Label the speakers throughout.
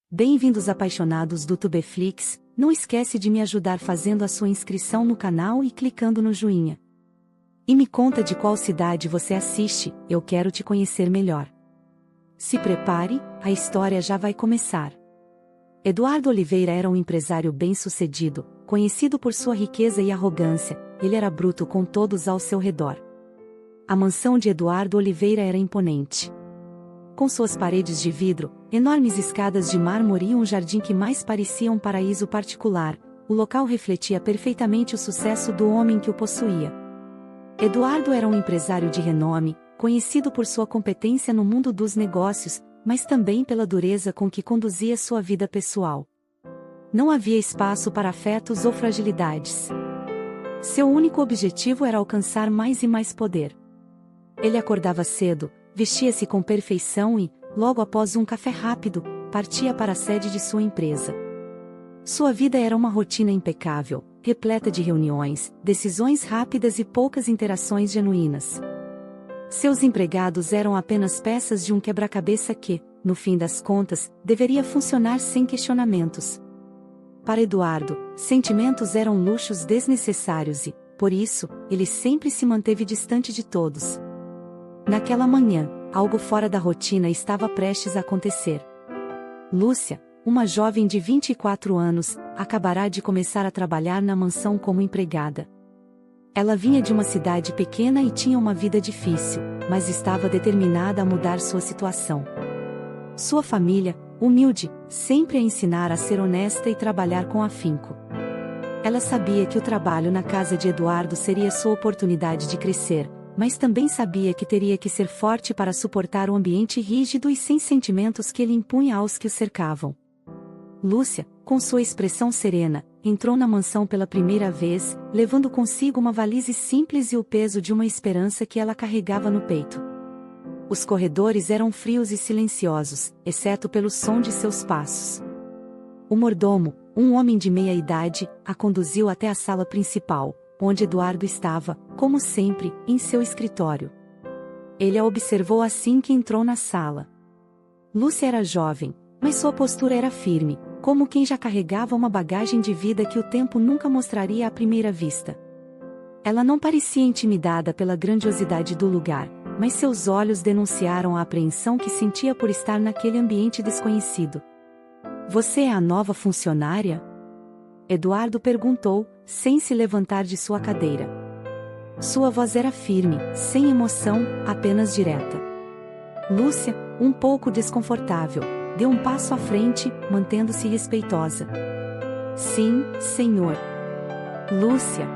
Speaker 1: Bem-vindos apaixonados do Tubeflix, não esquece de me ajudar fazendo a sua inscrição no canal e clicando no joinha. E me conta de qual cidade você assiste, eu quero te conhecer melhor. Se prepare, a história já vai começar. Eduardo Oliveira era um empresário bem-sucedido, conhecido por sua riqueza e arrogância, ele era bruto com todos ao seu redor. A mansão de Eduardo Oliveira era imponente. Com suas paredes de vidro, enormes escadas de mármore e um jardim que mais parecia um paraíso particular, o local refletia perfeitamente o sucesso do homem que o possuía. Eduardo era um empresário de renome, conhecido por sua competência no mundo dos negócios, mas também pela dureza com que conduzia sua vida pessoal. Não havia espaço para afetos ou fragilidades. Seu único objetivo era alcançar mais e mais poder. Ele acordava cedo, vestia-se com perfeição e, logo após um café rápido, partia para a sede de sua empresa. Sua vida era uma rotina impecável, repleta de reuniões, decisões rápidas e poucas interações genuínas. Seus empregados eram apenas peças de um quebra-cabeça que, no fim das contas, deveria funcionar sem questionamentos. Para Eduardo, sentimentos eram luxos desnecessários e, por isso, ele sempre se manteve distante de todos. Naquela manhã, algo fora da rotina estava prestes a acontecer. Lúcia, uma jovem de 24 anos, acabará de começar a trabalhar na mansão como empregada. Ela vinha de uma cidade pequena e tinha uma vida difícil, mas estava determinada a mudar sua situação. Sua família, humilde, sempre a ensinara a ser honesta e trabalhar com afinco. Ela sabia que o trabalho na casa de Eduardo seria sua oportunidade de crescer, mas também sabia que teria que ser forte para suportar o ambiente rígido e sem sentimentos que ele impunha aos que o cercavam. Lúcia, com sua expressão serena, entrou na mansão pela primeira vez, levando consigo uma valise simples e o peso de uma esperança que ela carregava no peito. Os corredores eram frios e silenciosos, exceto pelo som de seus passos. O mordomo, um homem de meia idade, a conduziu até a sala principal, onde Eduardo estava, como sempre, em seu escritório. Ele a observou assim que entrou na sala. Lúcia era jovem, mas sua postura era firme, como quem já carregava uma bagagem de vida que o tempo nunca mostraria à primeira vista. Ela não parecia intimidada pela grandiosidade do lugar, mas seus olhos denunciaram a apreensão que sentia por estar naquele ambiente desconhecido. "Você é a nova funcionária?" Eduardo perguntou, sem se levantar de sua cadeira. Sua voz era firme, sem emoção, apenas direta. Lúcia, um pouco desconfortável, deu um passo à frente, mantendo-se respeitosa. "Sim, senhor." "Lúcia,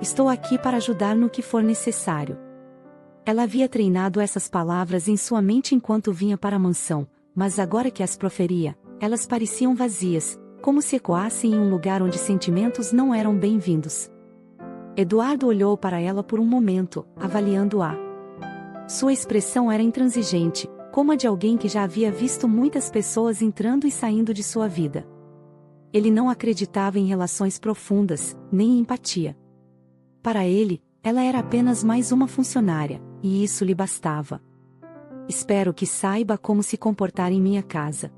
Speaker 1: estou aqui para ajudar no que for necessário." Ela havia treinado essas palavras em sua mente enquanto vinha para a mansão, mas agora que as proferia, elas pareciam vazias, como se ecoassem em um lugar onde sentimentos não eram bem-vindos. Eduardo olhou para ela por um momento, avaliando-a. Sua expressão era intransigente, como a de alguém que já havia visto muitas pessoas entrando e saindo de sua vida. Ele não acreditava em relações profundas, nem em empatia. Para ele, ela era apenas mais uma funcionária, e isso lhe bastava. "Espero que saiba como se comportar em minha casa.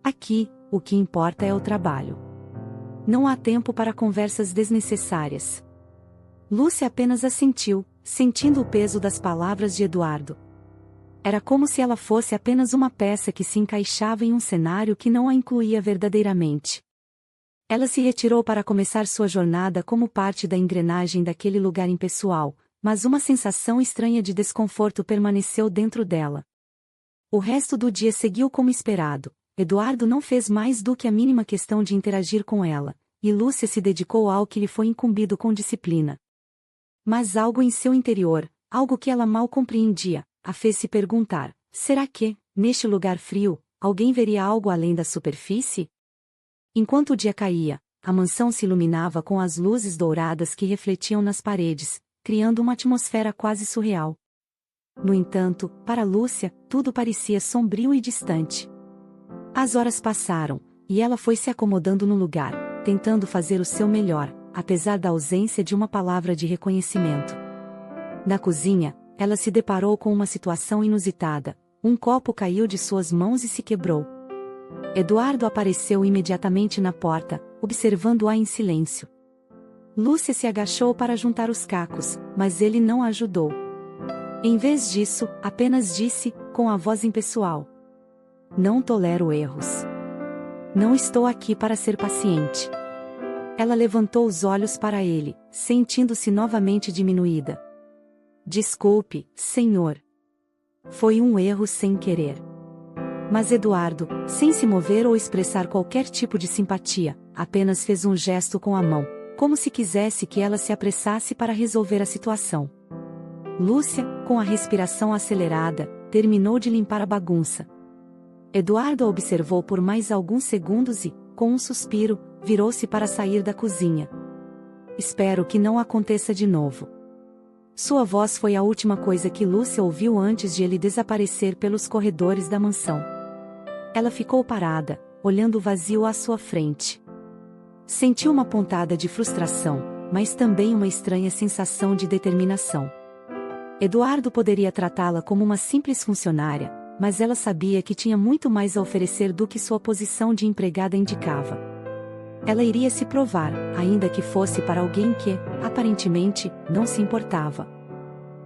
Speaker 1: Aqui, o que importa é o trabalho. Não há tempo para conversas desnecessárias." Lúcia apenas assentiu, sentindo o peso das palavras de Eduardo. Era como se ela fosse apenas uma peça que se encaixava em um cenário que não a incluía verdadeiramente. Ela se retirou para começar sua jornada como parte da engrenagem daquele lugar impessoal, mas uma sensação estranha de desconforto permaneceu dentro dela. O resto do dia seguiu como esperado. Eduardo não fez mais do que a mínima questão de interagir com ela, e Lúcia se dedicou ao que lhe foi incumbido com disciplina. Mas algo em seu interior, algo que ela mal compreendia, a fez se perguntar: será que, neste lugar frio, alguém veria algo além da superfície? Enquanto o dia caía, a mansão se iluminava com as luzes douradas que refletiam nas paredes, criando uma atmosfera quase surreal. No entanto, para Lúcia, tudo parecia sombrio e distante. As horas passaram, e ela foi se acomodando no lugar, tentando fazer o seu melhor, apesar da ausência de uma palavra de reconhecimento. Na cozinha, ela se deparou com uma situação inusitada: um copo caiu de suas mãos e se quebrou. Eduardo apareceu imediatamente na porta, observando-a em silêncio. Lúcia se agachou para juntar os cacos, mas ele não a ajudou. Em vez disso, apenas disse, com a voz impessoal: "Não tolero erros. Não estou aqui para ser paciente." Ela levantou os olhos para ele, sentindo-se novamente diminuída. "Desculpe, senhor. Foi um erro sem querer." Mas Eduardo, sem se mover ou expressar qualquer tipo de simpatia, apenas fez um gesto com a mão, como se quisesse que ela se apressasse para resolver a situação. Lúcia, com a respiração acelerada, terminou de limpar a bagunça. Eduardo a observou por mais alguns segundos e, com um suspiro, virou-se para sair da cozinha. "Espero que não aconteça de novo." Sua voz foi a última coisa que Lúcia ouviu antes de ele desaparecer pelos corredores da mansão. Ela ficou parada, olhando o vazio à sua frente. Sentiu uma pontada de frustração, mas também uma estranha sensação de determinação. Eduardo poderia tratá-la como uma simples funcionária, mas ela sabia que tinha muito mais a oferecer do que sua posição de empregada indicava. Ela iria se provar, ainda que fosse para alguém que, aparentemente, não se importava.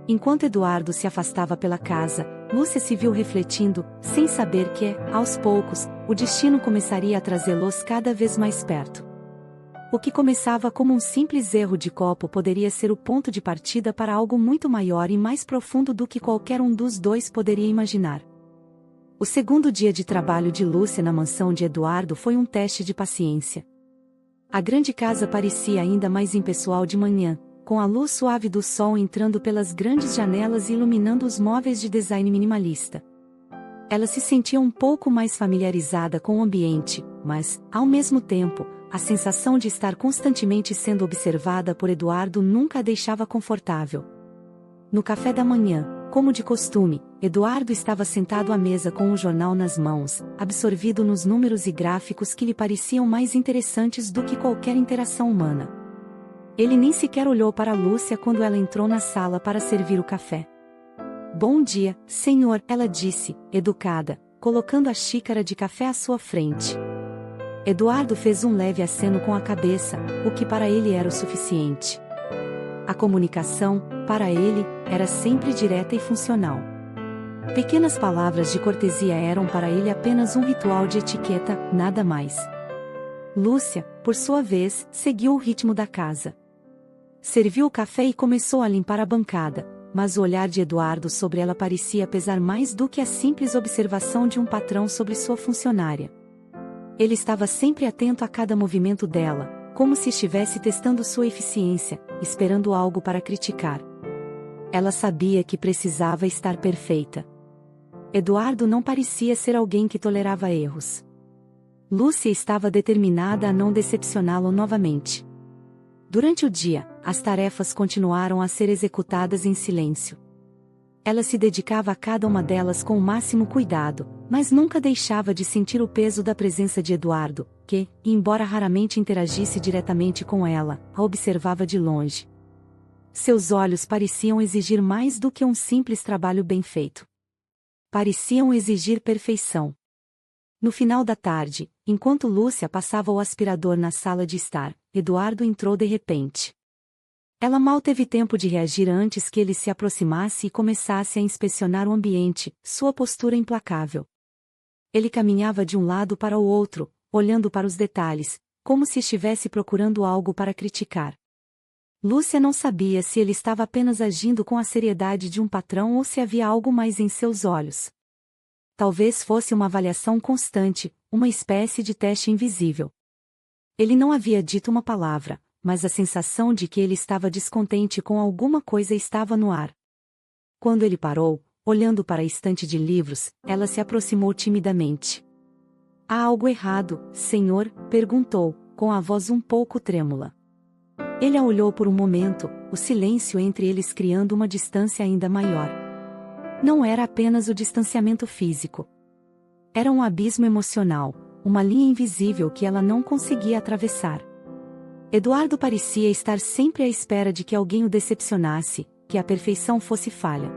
Speaker 1: Enquanto Eduardo se afastava pela casa, Lúcia se viu refletindo, sem saber que, aos poucos, o destino começaria a trazê-los cada vez mais perto. O que começava como um simples erro de copo poderia ser o ponto de partida para algo muito maior e mais profundo do que qualquer um dos dois poderia imaginar. O segundo dia de trabalho de Lúcia na mansão de Eduardo foi um teste de paciência. A grande casa parecia ainda mais impessoal de manhã, com a luz suave do sol entrando pelas grandes janelas e iluminando os móveis de design minimalista. Ela se sentia um pouco mais familiarizada com o ambiente, mas, ao mesmo tempo, a sensação de estar constantemente sendo observada por Eduardo nunca a deixava confortável. No café da manhã, como de costume, Eduardo estava sentado à mesa com um jornal nas mãos, absorvido nos números e gráficos que lhe pareciam mais interessantes do que qualquer interação humana. Ele nem sequer olhou para Lúcia quando ela entrou na sala para servir o café. "Bom dia, senhor", ela disse, educada, colocando a xícara de café à sua frente. Eduardo fez um leve aceno com a cabeça, o que para ele era o suficiente. A comunicação, para ele, era sempre direta e funcional. Pequenas palavras de cortesia eram para ele apenas um ritual de etiqueta, nada mais. Lúcia, por sua vez, seguiu o ritmo da casa. Serviu o café e começou a limpar a bancada, mas o olhar de Eduardo sobre ela parecia pesar mais do que a simples observação de um patrão sobre sua funcionária. Ele estava sempre atento a cada movimento dela, como se estivesse testando sua eficiência, esperando algo para criticar. Ela sabia que precisava estar perfeita. Eduardo não parecia ser alguém que tolerava erros. Lúcia estava determinada a não decepcioná-lo novamente. Durante o dia, as tarefas continuaram a ser executadas em silêncio. Ela se dedicava a cada uma delas com o máximo cuidado, mas nunca deixava de sentir o peso da presença de Eduardo, que, embora raramente interagisse diretamente com ela, a observava de longe. Seus olhos pareciam exigir mais do que um simples trabalho bem feito. Pareciam exigir perfeição. No final da tarde, enquanto Lúcia passava o aspirador na sala de estar, Eduardo entrou de repente. Ela mal teve tempo de reagir antes que ele se aproximasse e começasse a inspecionar o ambiente, sua postura implacável. Ele caminhava de um lado para o outro, olhando para os detalhes, como se estivesse procurando algo para criticar. Lúcia não sabia se ele estava apenas agindo com a seriedade de um patrão ou se havia algo mais em seus olhos. Talvez fosse uma avaliação constante, uma espécie de teste invisível. Ele não havia dito uma palavra, mas a sensação de que ele estava descontente com alguma coisa estava no ar. Quando ele parou, olhando para a estante de livros, ela se aproximou timidamente. "Há algo errado, senhor?", perguntou, com a voz um pouco trêmula. Ele a olhou por um momento, o silêncio entre eles criando uma distância ainda maior. Não era apenas o distanciamento físico. Era um abismo emocional, uma linha invisível que ela não conseguia atravessar. Eduardo parecia estar sempre à espera de que alguém o decepcionasse, que a perfeição fosse falha.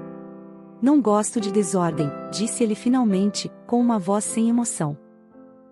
Speaker 1: "Não gosto de desordem", disse ele finalmente, com uma voz sem emoção.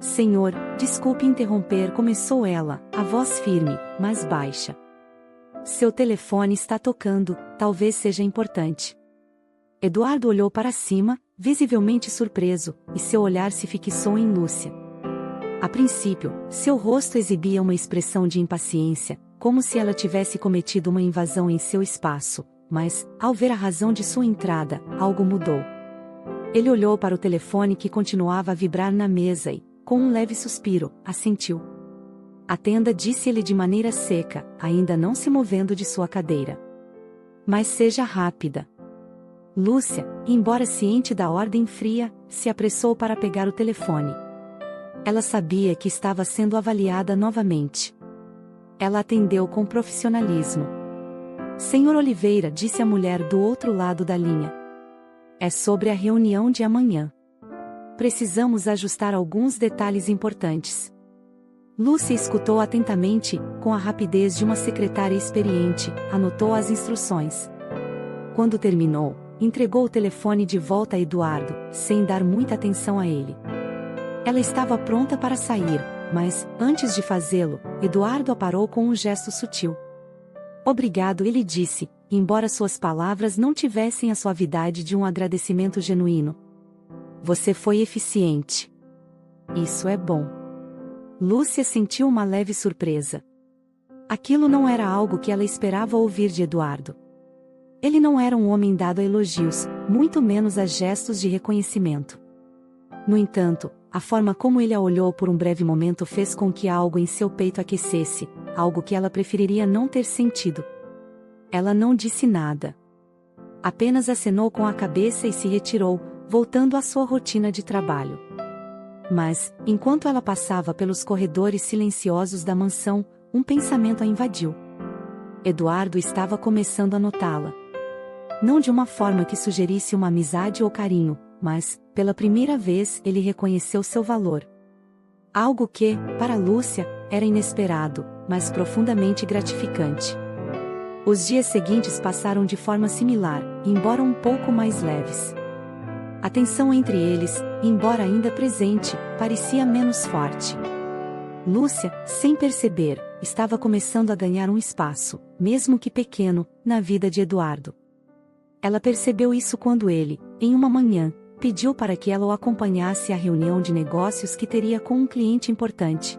Speaker 1: Senhor, desculpe interromper, começou ela, a voz firme, mas baixa. Seu telefone está tocando, talvez seja importante. Eduardo olhou para cima, visivelmente surpreso, e seu olhar se fixou em Lúcia. A princípio, seu rosto exibia uma expressão de impaciência, como se ela tivesse cometido uma invasão em seu espaço, mas, ao ver a razão de sua entrada, algo mudou. Ele olhou para o telefone que continuava a vibrar na mesa e, com um leve suspiro, assentiu. Atenda, disse-lhe de maneira seca, ainda não se movendo de sua cadeira. Mas seja rápida. Lúcia, embora ciente da ordem fria, se apressou para pegar o telefone. Ela sabia que estava sendo avaliada novamente. Ela atendeu com profissionalismo. Senhor Oliveira, disse a mulher do outro lado da linha. É sobre a reunião de amanhã. Precisamos ajustar alguns detalhes importantes. Lúcia escutou atentamente, com a rapidez de uma secretária experiente, anotou as instruções. Quando terminou, entregou o telefone de volta a Eduardo, sem dar muita atenção a ele. Ela estava pronta para sair, mas, antes de fazê-lo, Eduardo a parou com um gesto sutil. Obrigado, ele disse, embora suas palavras não tivessem a suavidade de um agradecimento genuíno. Você foi eficiente. Isso é bom. Lúcia sentiu uma leve surpresa. Aquilo não era algo que ela esperava ouvir de Eduardo. Ele não era um homem dado a elogios, muito menos a gestos de reconhecimento. No entanto, a forma como ele a olhou por um breve momento fez com que algo em seu peito aquecesse, algo que ela preferiria não ter sentido. Ela não disse nada. Apenas acenou com a cabeça e se retirou, voltando à sua rotina de trabalho. Mas, enquanto ela passava pelos corredores silenciosos da mansão, um pensamento a invadiu. Eduardo estava começando a notá-la. Não de uma forma que sugerisse uma amizade ou carinho, mas, pela primeira vez, ele reconheceu seu valor. Algo que, para Lúcia, era inesperado, mas profundamente gratificante. Os dias seguintes passaram de forma similar, embora um pouco mais leves. A tensão entre eles, embora ainda presente, parecia menos forte. Lúcia, sem perceber, estava começando a ganhar um espaço, mesmo que pequeno, na vida de Eduardo. Ela percebeu isso quando ele, em uma manhã, pediu para que ela o acompanhasse à reunião de negócios que teria com um cliente importante.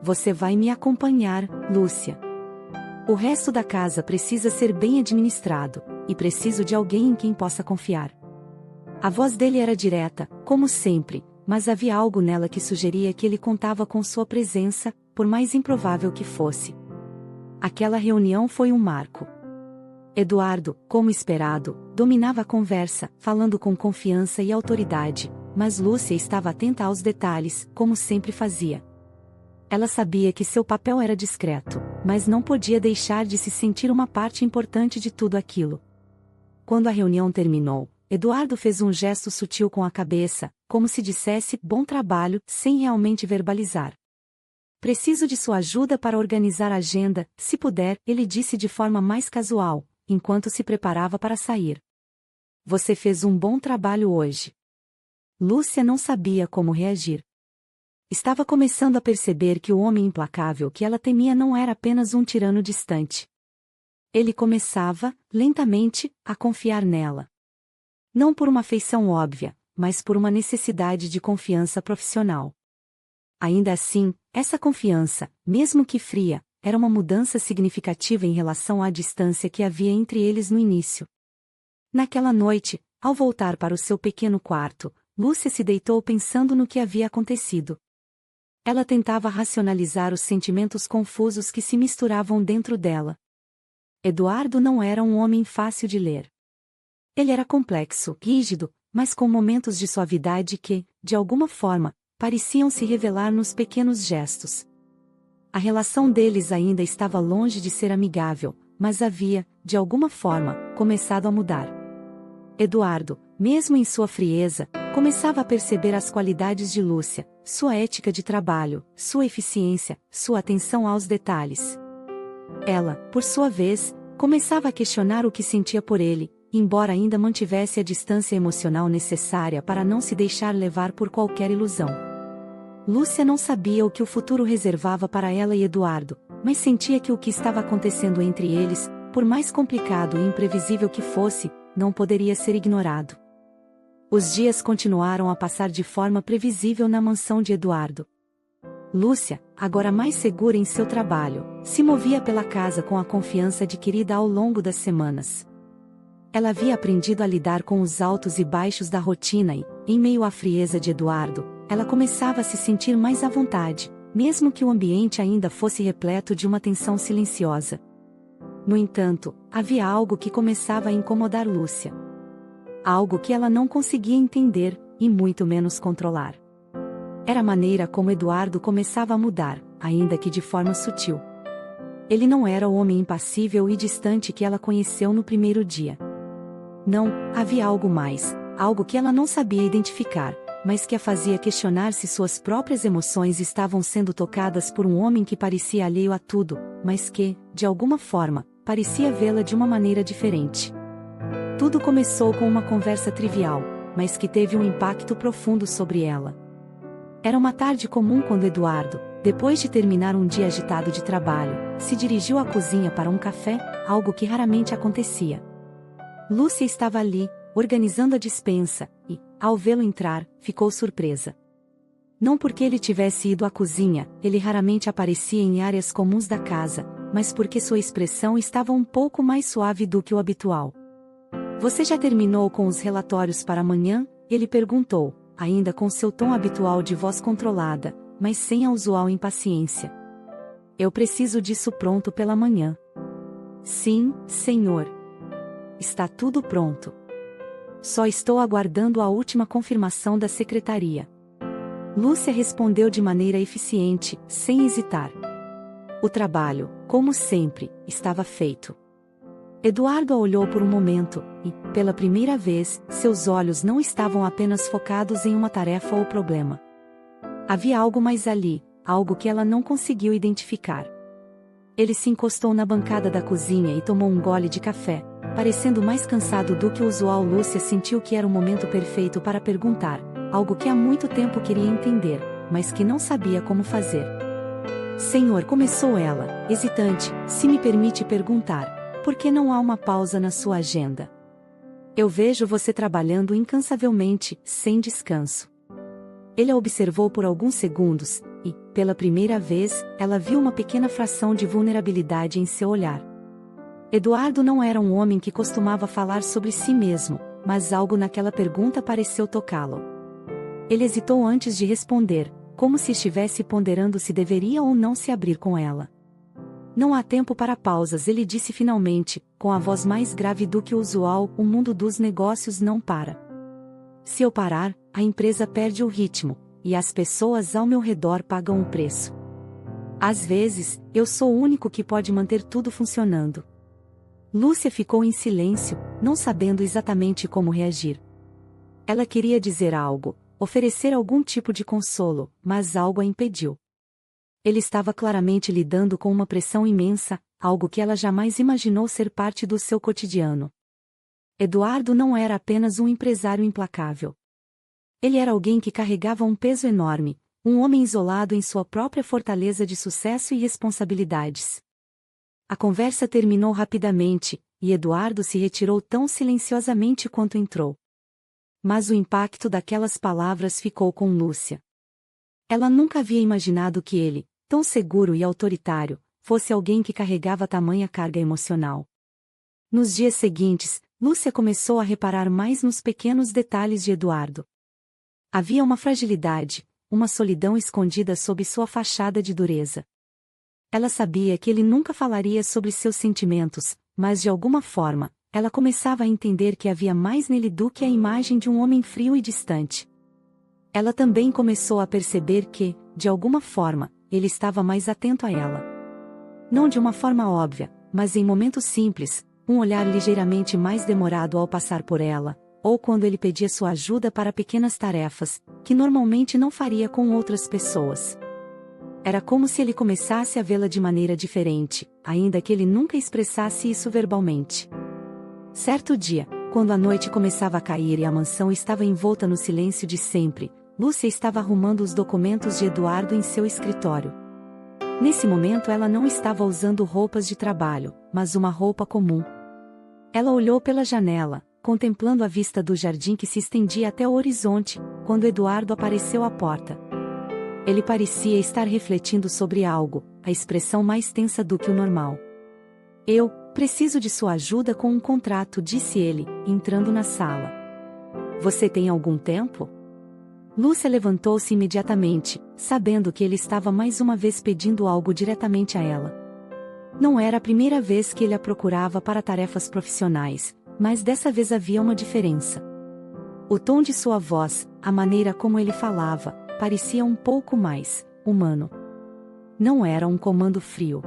Speaker 1: Você vai me acompanhar, Lúcia. O resto da casa precisa ser bem administrado, e preciso de alguém em quem possa confiar. A voz dele era direta, como sempre, mas havia algo nela que sugeria que ele contava com sua presença, por mais improvável que fosse. Aquela reunião foi um marco. Eduardo, como esperado, dominava a conversa, falando com confiança e autoridade, mas Lúcia estava atenta aos detalhes, como sempre fazia. Ela sabia que seu papel era discreto, mas não podia deixar de se sentir uma parte importante de tudo aquilo. Quando a reunião terminou, Eduardo fez um gesto sutil com a cabeça, como se dissesse bom trabalho, sem realmente verbalizar. Preciso de sua ajuda para organizar a agenda, se puder, ele disse de forma mais casual, enquanto se preparava para sair. Você fez um bom trabalho hoje. Lúcia não sabia como reagir. Estava começando a perceber que o homem implacável que ela temia não era apenas um tirano distante. Ele começava, lentamente, a confiar nela. Não por uma afeição óbvia, mas por uma necessidade de confiança profissional. Ainda assim, essa confiança, mesmo que fria, era uma mudança significativa em relação à distância que havia entre eles no início. Naquela noite, ao voltar para o seu pequeno quarto, Lúcia se deitou pensando no que havia acontecido. Ela tentava racionalizar os sentimentos confusos que se misturavam dentro dela. Eduardo não era um homem fácil de ler. Ele era complexo, rígido, mas com momentos de suavidade que, de alguma forma, pareciam se revelar nos pequenos gestos. A relação deles ainda estava longe de ser amigável, mas havia, de alguma forma, começado a mudar. Eduardo, mesmo em sua frieza, começava a perceber as qualidades de Lúcia, sua ética de trabalho, sua eficiência, sua atenção aos detalhes. Ela, por sua vez, começava a questionar o que sentia por ele, embora ainda mantivesse a distância emocional necessária para não se deixar levar por qualquer ilusão. Lúcia não sabia o que o futuro reservava para ela e Eduardo, mas sentia que o que estava acontecendo entre eles, por mais complicado e imprevisível que fosse, não poderia ser ignorado. Os dias continuaram a passar de forma previsível na mansão de Eduardo. Lúcia, agora mais segura em seu trabalho, se movia pela casa com a confiança adquirida ao longo das semanas. Ela havia aprendido a lidar com os altos e baixos da rotina e, em meio à frieza de Eduardo, ela começava a se sentir mais à vontade, mesmo que o ambiente ainda fosse repleto de uma tensão silenciosa. No entanto, havia algo que começava a incomodar Lúcia. Algo que ela não conseguia entender, e muito menos controlar. Era a maneira como Eduardo começava a mudar, ainda que de forma sutil. Ele não era o homem impassível e distante que ela conheceu no primeiro dia. Não, havia algo mais, algo que ela não sabia identificar, mas que a fazia questionar se suas próprias emoções estavam sendo tocadas por um homem que parecia alheio a tudo, mas que, de alguma forma, parecia vê-la de uma maneira diferente. Tudo começou com uma conversa trivial, mas que teve um impacto profundo sobre ela. Era uma tarde comum quando Eduardo, depois de terminar um dia agitado de trabalho, se dirigiu à cozinha para um café, algo que raramente acontecia. Lúcia estava ali, organizando a despensa, e, ao vê-lo entrar, ficou surpresa. Não porque ele tivesse ido à cozinha, ele raramente aparecia em áreas comuns da casa, mas porque sua expressão estava um pouco mais suave do que o habitual. "Você já terminou com os relatórios para amanhã?" ele perguntou, ainda com seu tom habitual de voz controlada, mas sem a usual impaciência. "Eu preciso disso pronto pela manhã." "Sim, senhor. Está tudo pronto. Só estou aguardando a última confirmação da secretaria." Lúcia respondeu de maneira eficiente, sem hesitar. O trabalho, como sempre, estava feito. Eduardo a olhou por um momento, e, pela primeira vez, seus olhos não estavam apenas focados em uma tarefa ou problema. Havia algo mais ali, algo que ela não conseguiu identificar. Ele se encostou na bancada da cozinha e tomou um gole de café, parecendo mais cansado do que o usual. Lúcia sentiu que era o momento perfeito para perguntar, algo que há muito tempo queria entender, mas que não sabia como fazer. "Senhor", começou ela, hesitante, "se me permite perguntar, por que não há uma pausa na sua agenda? Eu vejo você trabalhando incansavelmente, sem descanso." Ele a observou por alguns segundos, e, pela primeira vez, ela viu uma pequena fração de vulnerabilidade em seu olhar. Eduardo não era um homem que costumava falar sobre si mesmo, mas algo naquela pergunta pareceu tocá-lo. Ele hesitou antes de responder, como se estivesse ponderando se deveria ou não se abrir com ela. "Não há tempo para pausas", ele disse finalmente, com a voz mais grave do que o usual. "O mundo dos negócios não para. Se eu parar, a empresa perde o ritmo, e as pessoas ao meu redor pagam o preço. Às vezes, eu sou o único que pode manter tudo funcionando." Lúcia ficou em silêncio, não sabendo exatamente como reagir. Ela queria dizer algo, oferecer algum tipo de consolo, mas algo a impediu. Ele estava claramente lidando com uma pressão imensa, algo que ela jamais imaginou ser parte do seu cotidiano. Eduardo não era apenas um empresário implacável. Ele era alguém que carregava um peso enorme, um homem isolado em sua própria fortaleza de sucesso e responsabilidades. A conversa terminou rapidamente, e Eduardo se retirou tão silenciosamente quanto entrou. Mas o impacto daquelas palavras ficou com Lúcia. Ela nunca havia imaginado que ele, tão seguro e autoritário, fosse alguém que carregava tamanha carga emocional. Nos dias seguintes, Lúcia começou a reparar mais nos pequenos detalhes de Eduardo. Havia uma fragilidade, uma solidão escondida sob sua fachada de dureza. Ela sabia que ele nunca falaria sobre seus sentimentos, mas de alguma forma, ela começava a entender que havia mais nele do que a imagem de um homem frio e distante. Ela também começou a perceber que, de alguma forma, ele estava mais atento a ela. Não de uma forma óbvia, mas em momentos simples, um olhar ligeiramente mais demorado ao passar por ela, ou quando ele pedia sua ajuda para pequenas tarefas, que normalmente não faria com outras pessoas. Era como se ele começasse a vê-la de maneira diferente, ainda que ele nunca expressasse isso verbalmente. Certo dia, quando a noite começava a cair e a mansão estava envolta no silêncio de sempre, Lúcia estava arrumando os documentos de Eduardo em seu escritório. Nesse momento ela não estava usando roupas de trabalho, mas uma roupa comum. Ela olhou pela janela, contemplando a vista do jardim que se estendia até o horizonte, quando Eduardo apareceu à porta. Ele parecia estar refletindo sobre algo, a expressão mais tensa do que o normal. Eu preciso de sua ajuda com um contrato, disse ele, entrando na sala. Você tem algum tempo? Lúcia levantou-se imediatamente, sabendo que ele estava mais uma vez pedindo algo diretamente a ela. Não era a primeira vez que ele a procurava para tarefas profissionais, mas dessa vez havia uma diferença. O tom de sua voz, a maneira como ele falava, parecia um pouco mais humano. Não era um comando frio.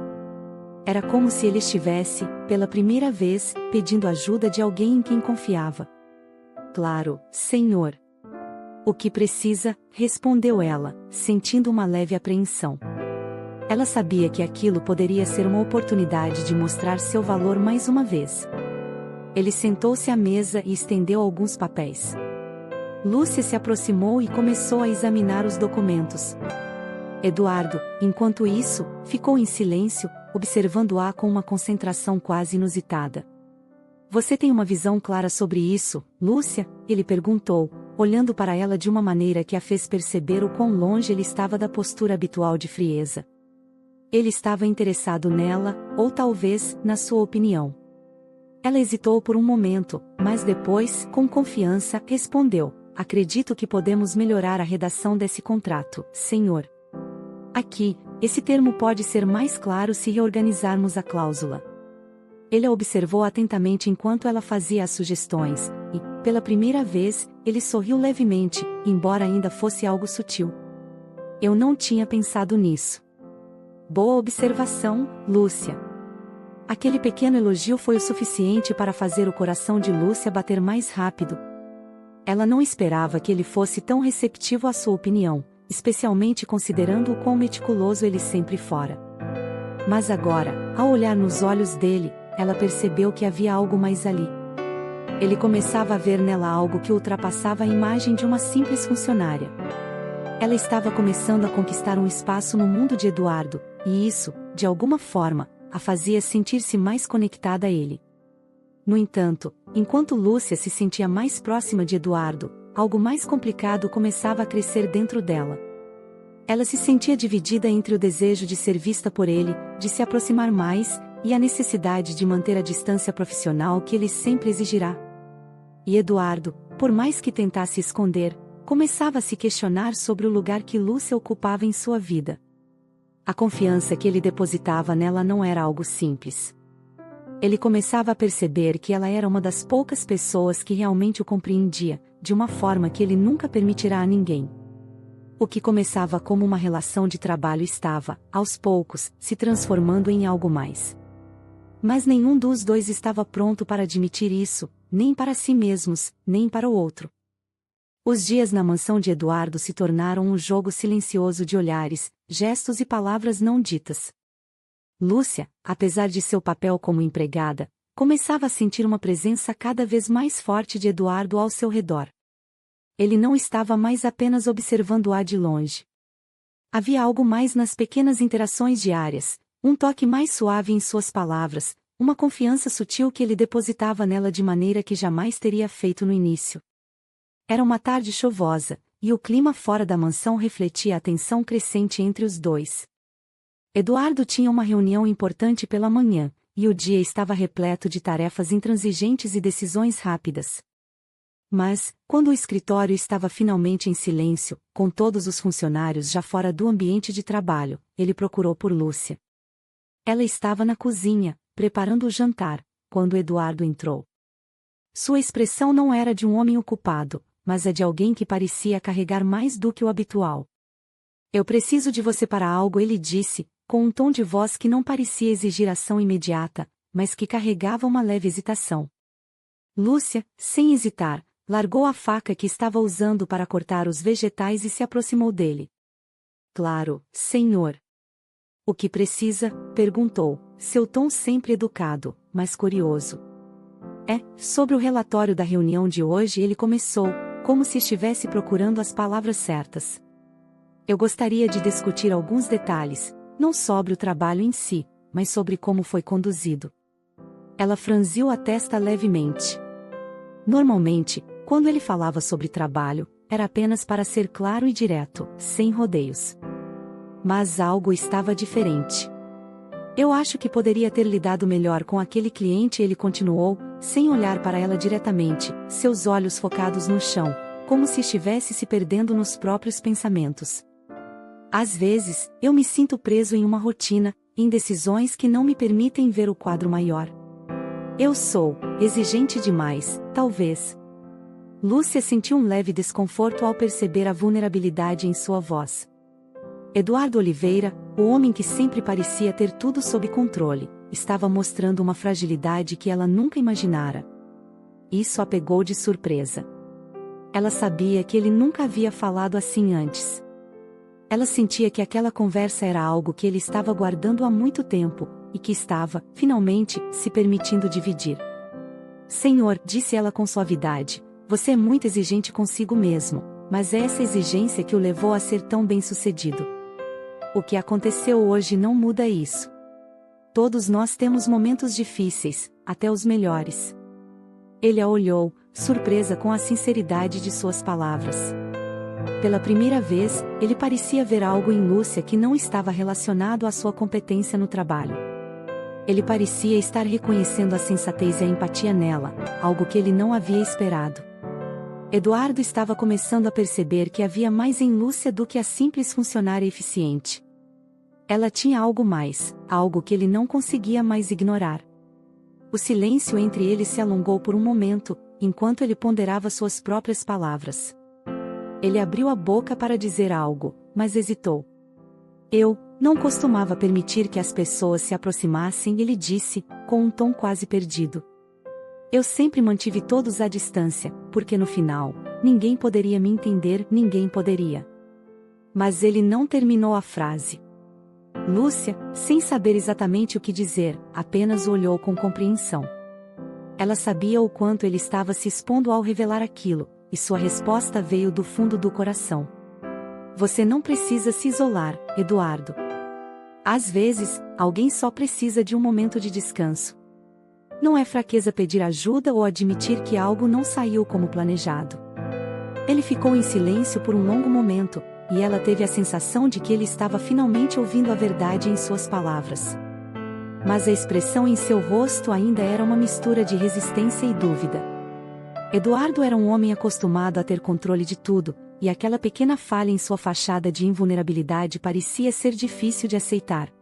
Speaker 1: Era como se ele estivesse, pela primeira vez, pedindo ajuda de alguém em quem confiava. Claro, senhor. O que precisa, respondeu ela, sentindo uma leve apreensão. Ela sabia que aquilo poderia ser uma oportunidade de mostrar seu valor mais uma vez. Ele sentou-se à mesa e estendeu alguns papéis. Lúcia se aproximou e começou a examinar os documentos. Eduardo, enquanto isso, ficou em silêncio, observando-a com uma concentração quase inusitada. Você tem uma visão clara sobre isso, Lúcia? Ele perguntou, olhando para ela de uma maneira que a fez perceber o quão longe ele estava da postura habitual de frieza. Ele estava interessado nela, ou talvez, na sua opinião. Ela hesitou por um momento, mas depois, com confiança, respondeu: acredito que podemos melhorar a redação desse contrato, senhor. Aqui, esse termo pode ser mais claro se reorganizarmos a cláusula. Ele a observou atentamente enquanto ela fazia as sugestões, e, pela primeira vez, ele sorriu levemente, embora ainda fosse algo sutil. Eu não tinha pensado nisso. Boa observação, Lúcia. Aquele pequeno elogio foi o suficiente para fazer o coração de Lúcia bater mais rápido. Ela não esperava que ele fosse tão receptivo à sua opinião, especialmente considerando o quão meticuloso ele sempre fora. Mas agora, ao olhar nos olhos dele, ela percebeu que havia algo mais ali. Ele começava a ver nela algo que ultrapassava a imagem de uma simples funcionária. Ela estava começando a conquistar um espaço no mundo de Eduardo, e isso, de alguma forma, a fazia sentir-se mais conectada a ele. No entanto, enquanto Lúcia se sentia mais próxima de Eduardo, algo mais complicado começava a crescer dentro dela. Ela se sentia dividida entre o desejo de ser vista por ele, de se aproximar mais, e a necessidade de manter a distância profissional que ele sempre exigirá. E Eduardo, por mais que tentasse esconder, começava a se questionar sobre o lugar que Lúcia ocupava em sua vida. A confiança que ele depositava nela não era algo simples. Ele começava a perceber que ela era uma das poucas pessoas que realmente o compreendia, de uma forma que ele nunca permitirá a ninguém. O que começava como uma relação de trabalho estava, aos poucos, se transformando em algo mais. Mas nenhum dos dois estava pronto para admitir isso, nem para si mesmos, nem para o outro. Os dias na mansão de Eduardo se tornaram um jogo silencioso de olhares, gestos e palavras não ditas. Lúcia, apesar de seu papel como empregada, começava a sentir uma presença cada vez mais forte de Eduardo ao seu redor. Ele não estava mais apenas observando-a de longe. Havia algo mais nas pequenas interações diárias, um toque mais suave em suas palavras, uma confiança sutil que ele depositava nela de maneira que jamais teria feito no início. Era uma tarde chuvosa, e o clima fora da mansão refletia a tensão crescente entre os dois. Eduardo tinha uma reunião importante pela manhã, e o dia estava repleto de tarefas intransigentes e decisões rápidas. Mas, quando o escritório estava finalmente em silêncio, com todos os funcionários já fora do ambiente de trabalho, ele procurou por Lúcia. Ela estava na cozinha, preparando o jantar, quando Eduardo entrou. Sua expressão não era de um homem ocupado, mas a de alguém que parecia carregar mais do que o habitual. Eu preciso de você para algo, ele disse, com um tom de voz que não parecia exigir ação imediata, mas que carregava uma leve hesitação. Lúcia, sem hesitar, largou a faca que estava usando para cortar os vegetais e se aproximou dele. Claro, senhor. O que precisa? Perguntou, seu tom sempre educado, mas curioso. Sobre o relatório da reunião de hoje ele começou, como se estivesse procurando as palavras certas. Eu gostaria de discutir alguns detalhes, não sobre o trabalho em si, mas sobre como foi conduzido. Ela franziu a testa levemente. Normalmente, quando ele falava sobre trabalho, era apenas para ser claro e direto, sem rodeios. Mas algo estava diferente. Eu acho que poderia ter lidado melhor com aquele cliente, ele continuou, sem olhar para ela diretamente, seus olhos focados no chão, como se estivesse se perdendo nos próprios pensamentos. Às vezes, eu me sinto preso em uma rotina, em decisões que não me permitem ver o quadro maior. Eu sou exigente demais, talvez. Lúcia sentiu um leve desconforto ao perceber a vulnerabilidade em sua voz. Eduardo Oliveira, o homem que sempre parecia ter tudo sob controle, estava mostrando uma fragilidade que ela nunca imaginara. Isso a pegou de surpresa. Ela sabia que ele nunca havia falado assim antes. Ela sentia que aquela conversa era algo que ele estava guardando há muito tempo, e que estava, finalmente, se permitindo dividir. Senhor, disse ela com suavidade, você é muito exigente consigo mesmo, mas é essa exigência que o levou a ser tão bem-sucedido. O que aconteceu hoje não muda isso. Todos nós temos momentos difíceis, até os melhores. Ele a olhou, surpresa com a sinceridade de suas palavras. Pela primeira vez, ele parecia ver algo em Lúcia que não estava relacionado à sua competência no trabalho. Ele parecia estar reconhecendo a sensatez e a empatia nela, algo que ele não havia esperado. Eduardo estava começando a perceber que havia mais em Lúcia do que a simples funcionária eficiente. Ela tinha algo mais, algo que ele não conseguia mais ignorar. O silêncio entre eles se alongou por um momento, enquanto ele ponderava suas próprias palavras. Ele abriu a boca para dizer algo, mas hesitou. Eu não costumava permitir que as pessoas se aproximassem, ele disse, com um tom quase perdido. Eu sempre mantive todos à distância, porque no final, ninguém poderia me entender, ninguém poderia. Mas ele não terminou a frase. Lúcia, sem saber exatamente o que dizer, apenas o olhou com compreensão. Ela sabia o quanto ele estava se expondo ao revelar aquilo, e sua resposta veio do fundo do coração. Você não precisa se isolar, Eduardo. Às vezes, alguém só precisa de um momento de descanso. Não é fraqueza pedir ajuda ou admitir que algo não saiu como planejado. Ele ficou em silêncio por um longo momento, e ela teve a sensação de que ele estava finalmente ouvindo a verdade em suas palavras. Mas a expressão em seu rosto ainda era uma mistura de resistência e dúvida. Eduardo era um homem acostumado a ter controle de tudo, e aquela pequena falha em sua fachada de invulnerabilidade parecia ser difícil de aceitar.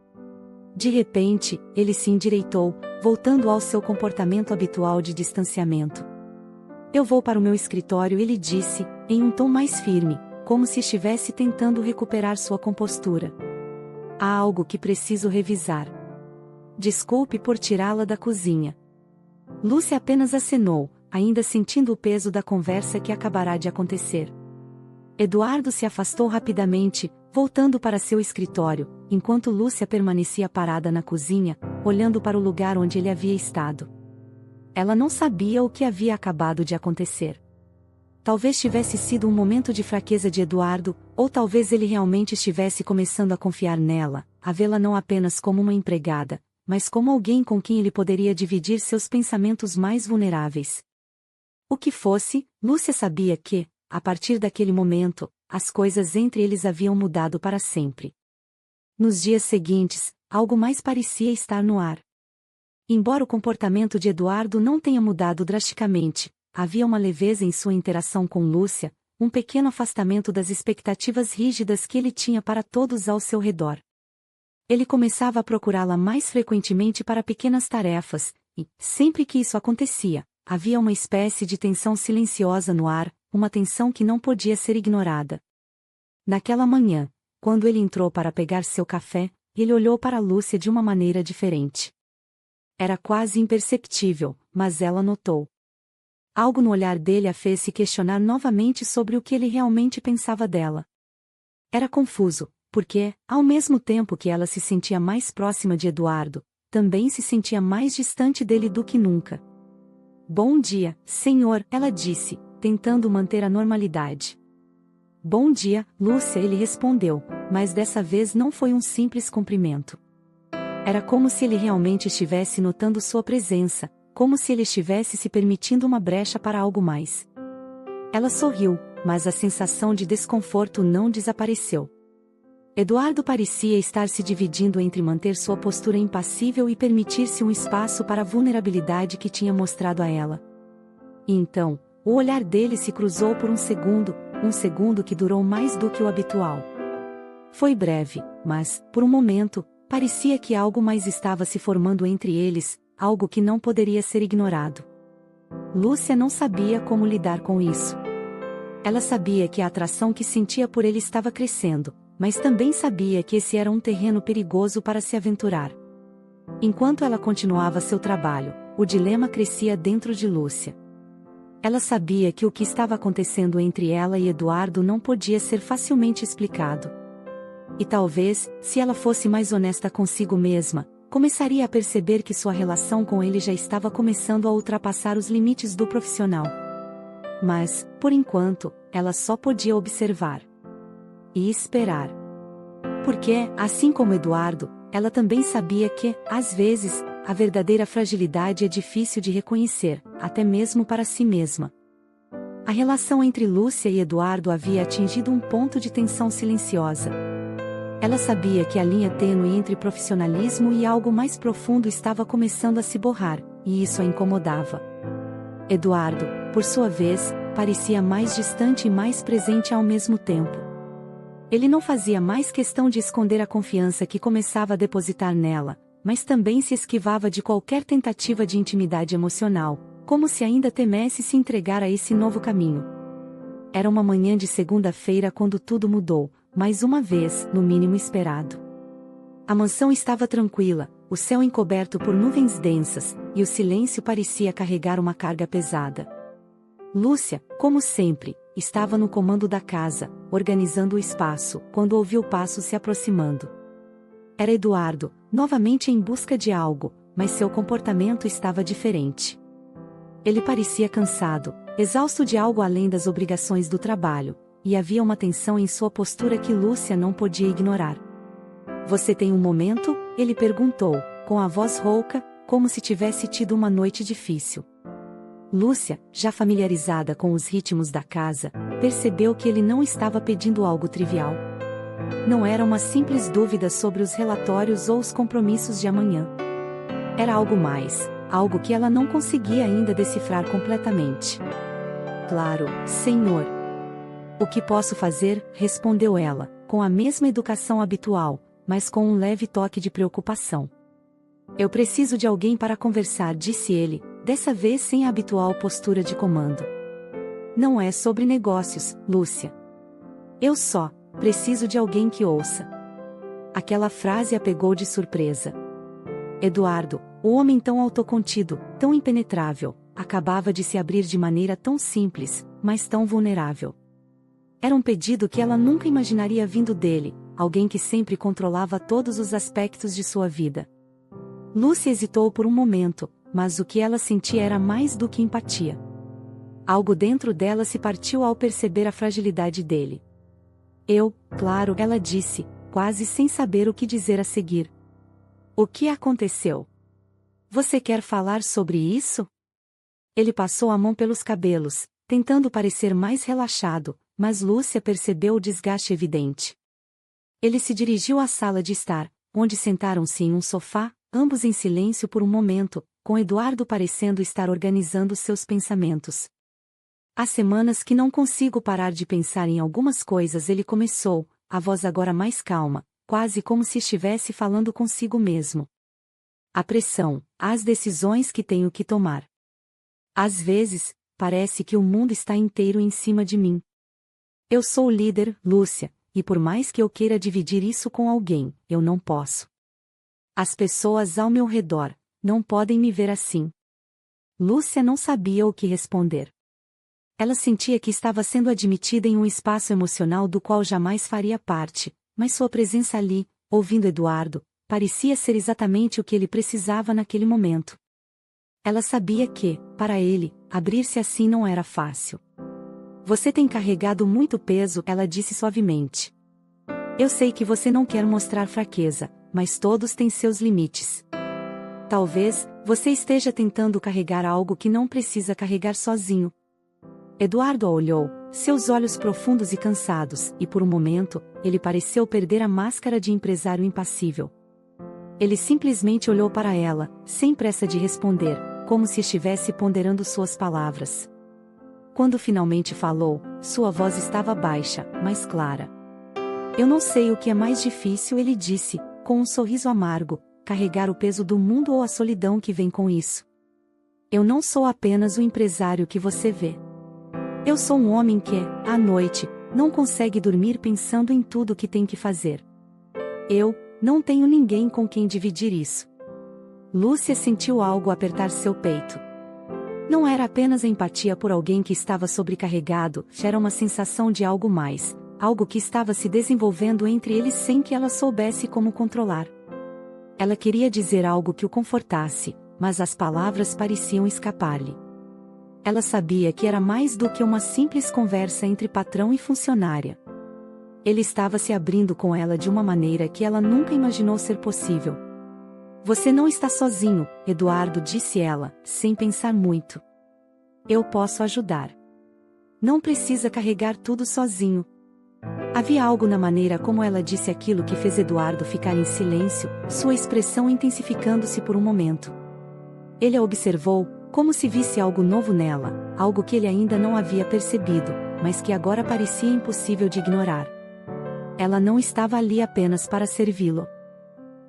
Speaker 1: De repente, ele se endireitou, voltando ao seu comportamento habitual de distanciamento. Eu vou para o meu escritório, ele disse, em um tom mais firme, como se estivesse tentando recuperar sua compostura. Há algo que preciso revisar. Desculpe por tirá-la da cozinha. Lúcia apenas acenou, ainda sentindo o peso da conversa que acabará de acontecer. Eduardo se afastou rapidamente, voltando para seu escritório, enquanto Lúcia permanecia parada na cozinha, olhando para o lugar onde ele havia estado. Ela não sabia o que havia acabado de acontecer. Talvez tivesse sido um momento de fraqueza de Eduardo, ou talvez ele realmente estivesse começando a confiar nela, a vê-la não apenas como uma empregada, mas como alguém com quem ele poderia dividir seus pensamentos mais vulneráveis. O que fosse, Lúcia sabia que, a partir daquele momento, as coisas entre eles haviam mudado para sempre. Nos dias seguintes, algo mais parecia estar no ar. Embora o comportamento de Eduardo não tenha mudado drasticamente, havia uma leveza em sua interação com Lúcia, um pequeno afastamento das expectativas rígidas que ele tinha para todos ao seu redor. Ele começava a procurá-la mais frequentemente para pequenas tarefas, e, sempre que isso acontecia, havia uma espécie de tensão silenciosa no ar, uma tensão que não podia ser ignorada. Naquela manhã, quando ele entrou para pegar seu café, ele olhou para Lúcia de uma maneira diferente. Era quase imperceptível, mas ela notou. Algo no olhar dele a fez se questionar novamente sobre o que ele realmente pensava dela. Era confuso, porque, ao mesmo tempo que ela se sentia mais próxima de Eduardo, também se sentia mais distante dele do que nunca. Bom dia, senhor, ela disse, tentando manter a normalidade. Bom dia, Lúcia, ele respondeu, mas dessa vez não foi um simples cumprimento. Era como se ele realmente estivesse notando sua presença, como se ele estivesse se permitindo uma brecha para algo mais. Ela sorriu, mas a sensação de desconforto não desapareceu. Eduardo parecia estar se dividindo entre manter sua postura impassível e permitir-se um espaço para a vulnerabilidade que tinha mostrado a ela. E então, o olhar dele se cruzou por um segundo que durou mais do que o habitual. Foi breve, mas, por um momento, parecia que algo mais estava se formando entre eles, algo que não poderia ser ignorado. Lúcia não sabia como lidar com isso. Ela sabia que a atração que sentia por ele estava crescendo, mas também sabia que esse era um terreno perigoso para se aventurar. Enquanto ela continuava seu trabalho, o dilema crescia dentro de Lúcia. Ela sabia que o que estava acontecendo entre ela e Eduardo não podia ser facilmente explicado. E talvez, se ela fosse mais honesta consigo mesma, começaria a perceber que sua relação com ele já estava começando a ultrapassar os limites do profissional. Mas, por enquanto, ela só podia observar. E esperar. Porque, assim como Eduardo, ela também sabia que, às vezes, a verdadeira fragilidade é difícil de reconhecer, até mesmo para si mesma. A relação entre Lúcia e Eduardo havia atingido um ponto de tensão silenciosa. Ela sabia que a linha tênue entre profissionalismo e algo mais profundo estava começando a se borrar, e isso a incomodava. Eduardo, por sua vez, parecia mais distante e mais presente ao mesmo tempo. Ele não fazia mais questão de esconder a confiança que começava a depositar nela, mas também se esquivava de qualquer tentativa de intimidade emocional, como se ainda temesse se entregar a esse novo caminho. Era uma manhã de segunda-feira quando tudo mudou, mais uma vez, no mínimo esperado. A mansão estava tranquila, o céu encoberto por nuvens densas, e o silêncio parecia carregar uma carga pesada. Lúcia, como sempre, estava no comando da casa, organizando o espaço, quando ouviu passos se aproximando. Era Eduardo, novamente em busca de algo, mas seu comportamento estava diferente. Ele parecia cansado, exausto de algo além das obrigações do trabalho, e havia uma tensão em sua postura que Lúcia não podia ignorar. "Você tem um momento?" ele perguntou, com a voz rouca, como se tivesse tido uma noite difícil. Lúcia, já familiarizada com os ritmos da casa, percebeu que ele não estava pedindo algo trivial. Não era uma simples dúvida sobre os relatórios ou os compromissos de amanhã. Era algo mais, algo que ela não conseguia ainda decifrar completamente. "Claro, senhor." "O que posso fazer?" respondeu ela, com a mesma educação habitual, mas com um leve toque de preocupação. "Eu preciso de alguém para conversar", disse ele, dessa vez sem a habitual postura de comando. "Não é sobre negócios, Lúcia. Eu só preciso de alguém que ouça." Aquela frase a pegou de surpresa. Eduardo, o homem tão autocontido, tão impenetrável, acabava de se abrir de maneira tão simples, mas tão vulnerável. Era um pedido que ela nunca imaginaria vindo dele, alguém que sempre controlava todos os aspectos de sua vida. Lúcia hesitou por um momento, mas o que ela sentia era mais do que empatia. Algo dentro dela se partiu ao perceber a fragilidade dele. Claro, ela disse, quase sem saber o que dizer a seguir. "O que aconteceu? Você quer falar sobre isso?" Ele passou a mão pelos cabelos, tentando parecer mais relaxado, mas Lúcia percebeu o desgaste evidente. Ele se dirigiu à sala de estar, onde sentaram-se em um sofá, ambos em silêncio por um momento, com Eduardo parecendo estar organizando seus pensamentos. "Há semanas que não consigo parar de pensar em algumas coisas", ele começou, a voz agora mais calma, quase como se estivesse falando consigo mesmo. "A pressão, as decisões que tenho que tomar. Às vezes, parece que o mundo está inteiro em cima de mim. Eu sou o líder, Lúcia, e por mais que eu queira dividir isso com alguém, eu não posso. As pessoas ao meu redor não podem me ver assim." Lúcia não sabia o que responder. Ela sentia que estava sendo admitida em um espaço emocional do qual jamais faria parte, mas sua presença ali, ouvindo Eduardo, parecia ser exatamente o que ele precisava naquele momento. Ela sabia que, para ele, abrir-se assim não era fácil. Você tem carregado muito peso, ela disse suavemente. Eu sei que você não quer mostrar fraqueza, mas todos têm seus limites. Talvez, você esteja tentando carregar algo que não precisa carregar sozinho. Eduardo a olhou, seus olhos profundos e cansados, e por um momento, ele pareceu perder a máscara de empresário impassível. Ele simplesmente olhou para ela, sem pressa de responder, como se estivesse ponderando suas palavras. Quando finalmente falou, sua voz estava baixa, mas clara. Eu não sei o que é mais difícil, ele disse, com um sorriso amargo, carregar o peso do mundo ou a solidão que vem com isso. Eu não sou apenas o empresário que você vê. Eu sou um homem que, à noite, não consegue dormir pensando em tudo o que tem que fazer. Eu não tenho ninguém com quem dividir isso. Lúcia sentiu algo apertar seu peito. Não era apenas a empatia por alguém que estava sobrecarregado, era uma sensação de algo mais, algo que estava se desenvolvendo entre eles sem que ela soubesse como controlar. Ela queria dizer algo que o confortasse, mas as palavras pareciam escapar-lhe. Ela sabia que era mais do que uma simples conversa entre patrão e funcionária. Ele estava se abrindo com ela de uma maneira que ela nunca imaginou ser possível. Você não está sozinho, Eduardo, disse ela, sem pensar muito. Eu posso ajudar. Não precisa carregar tudo sozinho. Havia algo na maneira como ela disse aquilo que fez Eduardo ficar em silêncio, sua expressão intensificando-se por um momento. Ele a observou, como se visse algo novo nela, algo que ele ainda não havia percebido, mas que agora parecia impossível de ignorar. Ela não estava ali apenas para servi-lo.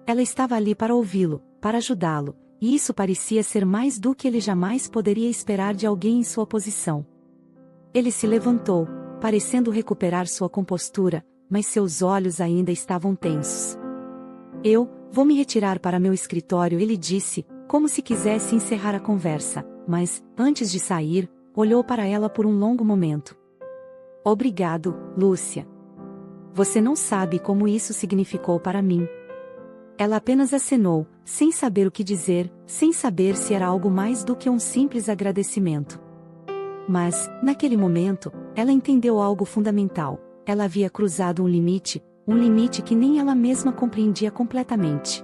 Speaker 1: Ela estava ali para ouvi-lo, para ajudá-lo, e isso parecia ser mais do que ele jamais poderia esperar de alguém em sua posição. Ele se levantou, parecendo recuperar sua compostura, mas seus olhos ainda estavam tensos. Eu vou me retirar para meu escritório, ele disse, como se quisesse encerrar a conversa, mas, antes de sair, olhou para ela por um longo momento. Obrigado, Lúcia. Você não sabe como isso significou para mim. Ela apenas acenou, sem saber o que dizer, sem saber se era algo mais do que um simples agradecimento. Mas, naquele momento, ela entendeu algo fundamental. Ela havia cruzado um limite que nem ela mesma compreendia completamente.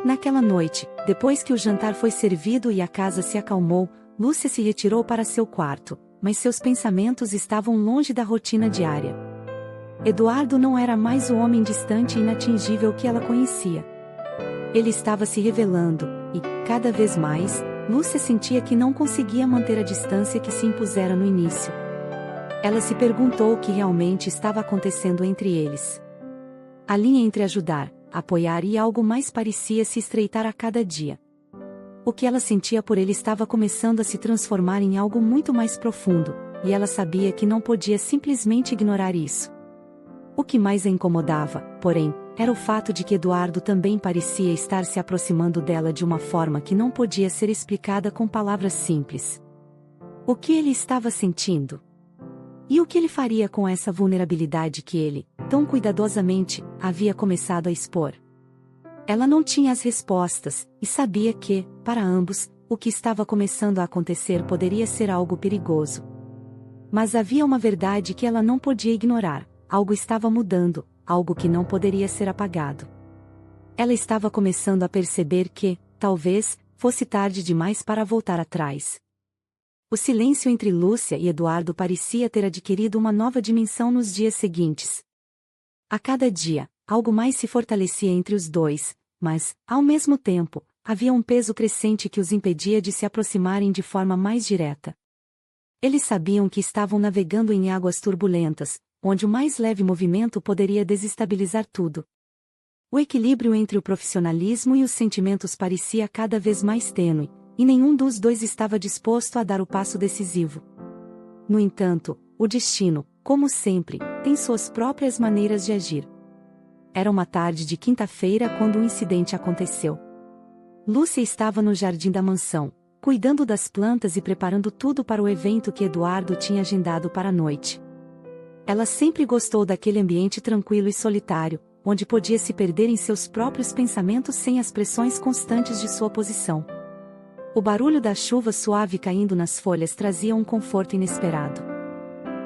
Speaker 1: Naquela noite, depois que o jantar foi servido e a casa se acalmou, Lúcia se retirou para seu quarto, mas seus pensamentos estavam longe da rotina diária. Eduardo não era mais o homem distante e inatingível que ela conhecia. Ele estava se revelando, e, cada vez mais, Lúcia sentia que não conseguia manter a distância que se impusera no início. Ela se perguntou o que realmente estava acontecendo entre eles. A linha entre ajudar, apoiar e algo mais parecia se estreitar a cada dia. O que ela sentia por ele estava começando a se transformar em algo muito mais profundo, e ela sabia que não podia simplesmente ignorar isso. O que mais a incomodava, porém, era o fato de que Eduardo também parecia estar se aproximando dela de uma forma que não podia ser explicada com palavras simples. O que ele estava sentindo? E o que ele faria com essa vulnerabilidade que ele, tão cuidadosamente, havia começado a expor? Ela não tinha as respostas, e sabia que, para ambos, o que estava começando a acontecer poderia ser algo perigoso. Mas havia uma verdade que ela não podia ignorar: algo estava mudando, algo que não poderia ser apagado. Ela estava começando a perceber que, talvez, fosse tarde demais para voltar atrás. O silêncio entre Lúcia e Eduardo parecia ter adquirido uma nova dimensão nos dias seguintes. A cada dia, algo mais se fortalecia entre os dois, mas, ao mesmo tempo, havia um peso crescente que os impedia de se aproximarem de forma mais direta. Eles sabiam que estavam navegando em águas turbulentas, onde o mais leve movimento poderia desestabilizar tudo. O equilíbrio entre o profissionalismo e os sentimentos parecia cada vez mais tênue, e nenhum dos dois estava disposto a dar o passo decisivo. No entanto, o destino, como sempre, tem suas próprias maneiras de agir. Era uma tarde de quinta-feira quando o incidente aconteceu. Lúcia estava no jardim da mansão, cuidando das plantas e preparando tudo para o evento que Eduardo tinha agendado para a noite. Ela sempre gostou daquele ambiente tranquilo e solitário, onde podia se perder em seus próprios pensamentos sem as pressões constantes de sua posição. O barulho da chuva suave caindo nas folhas trazia um conforto inesperado.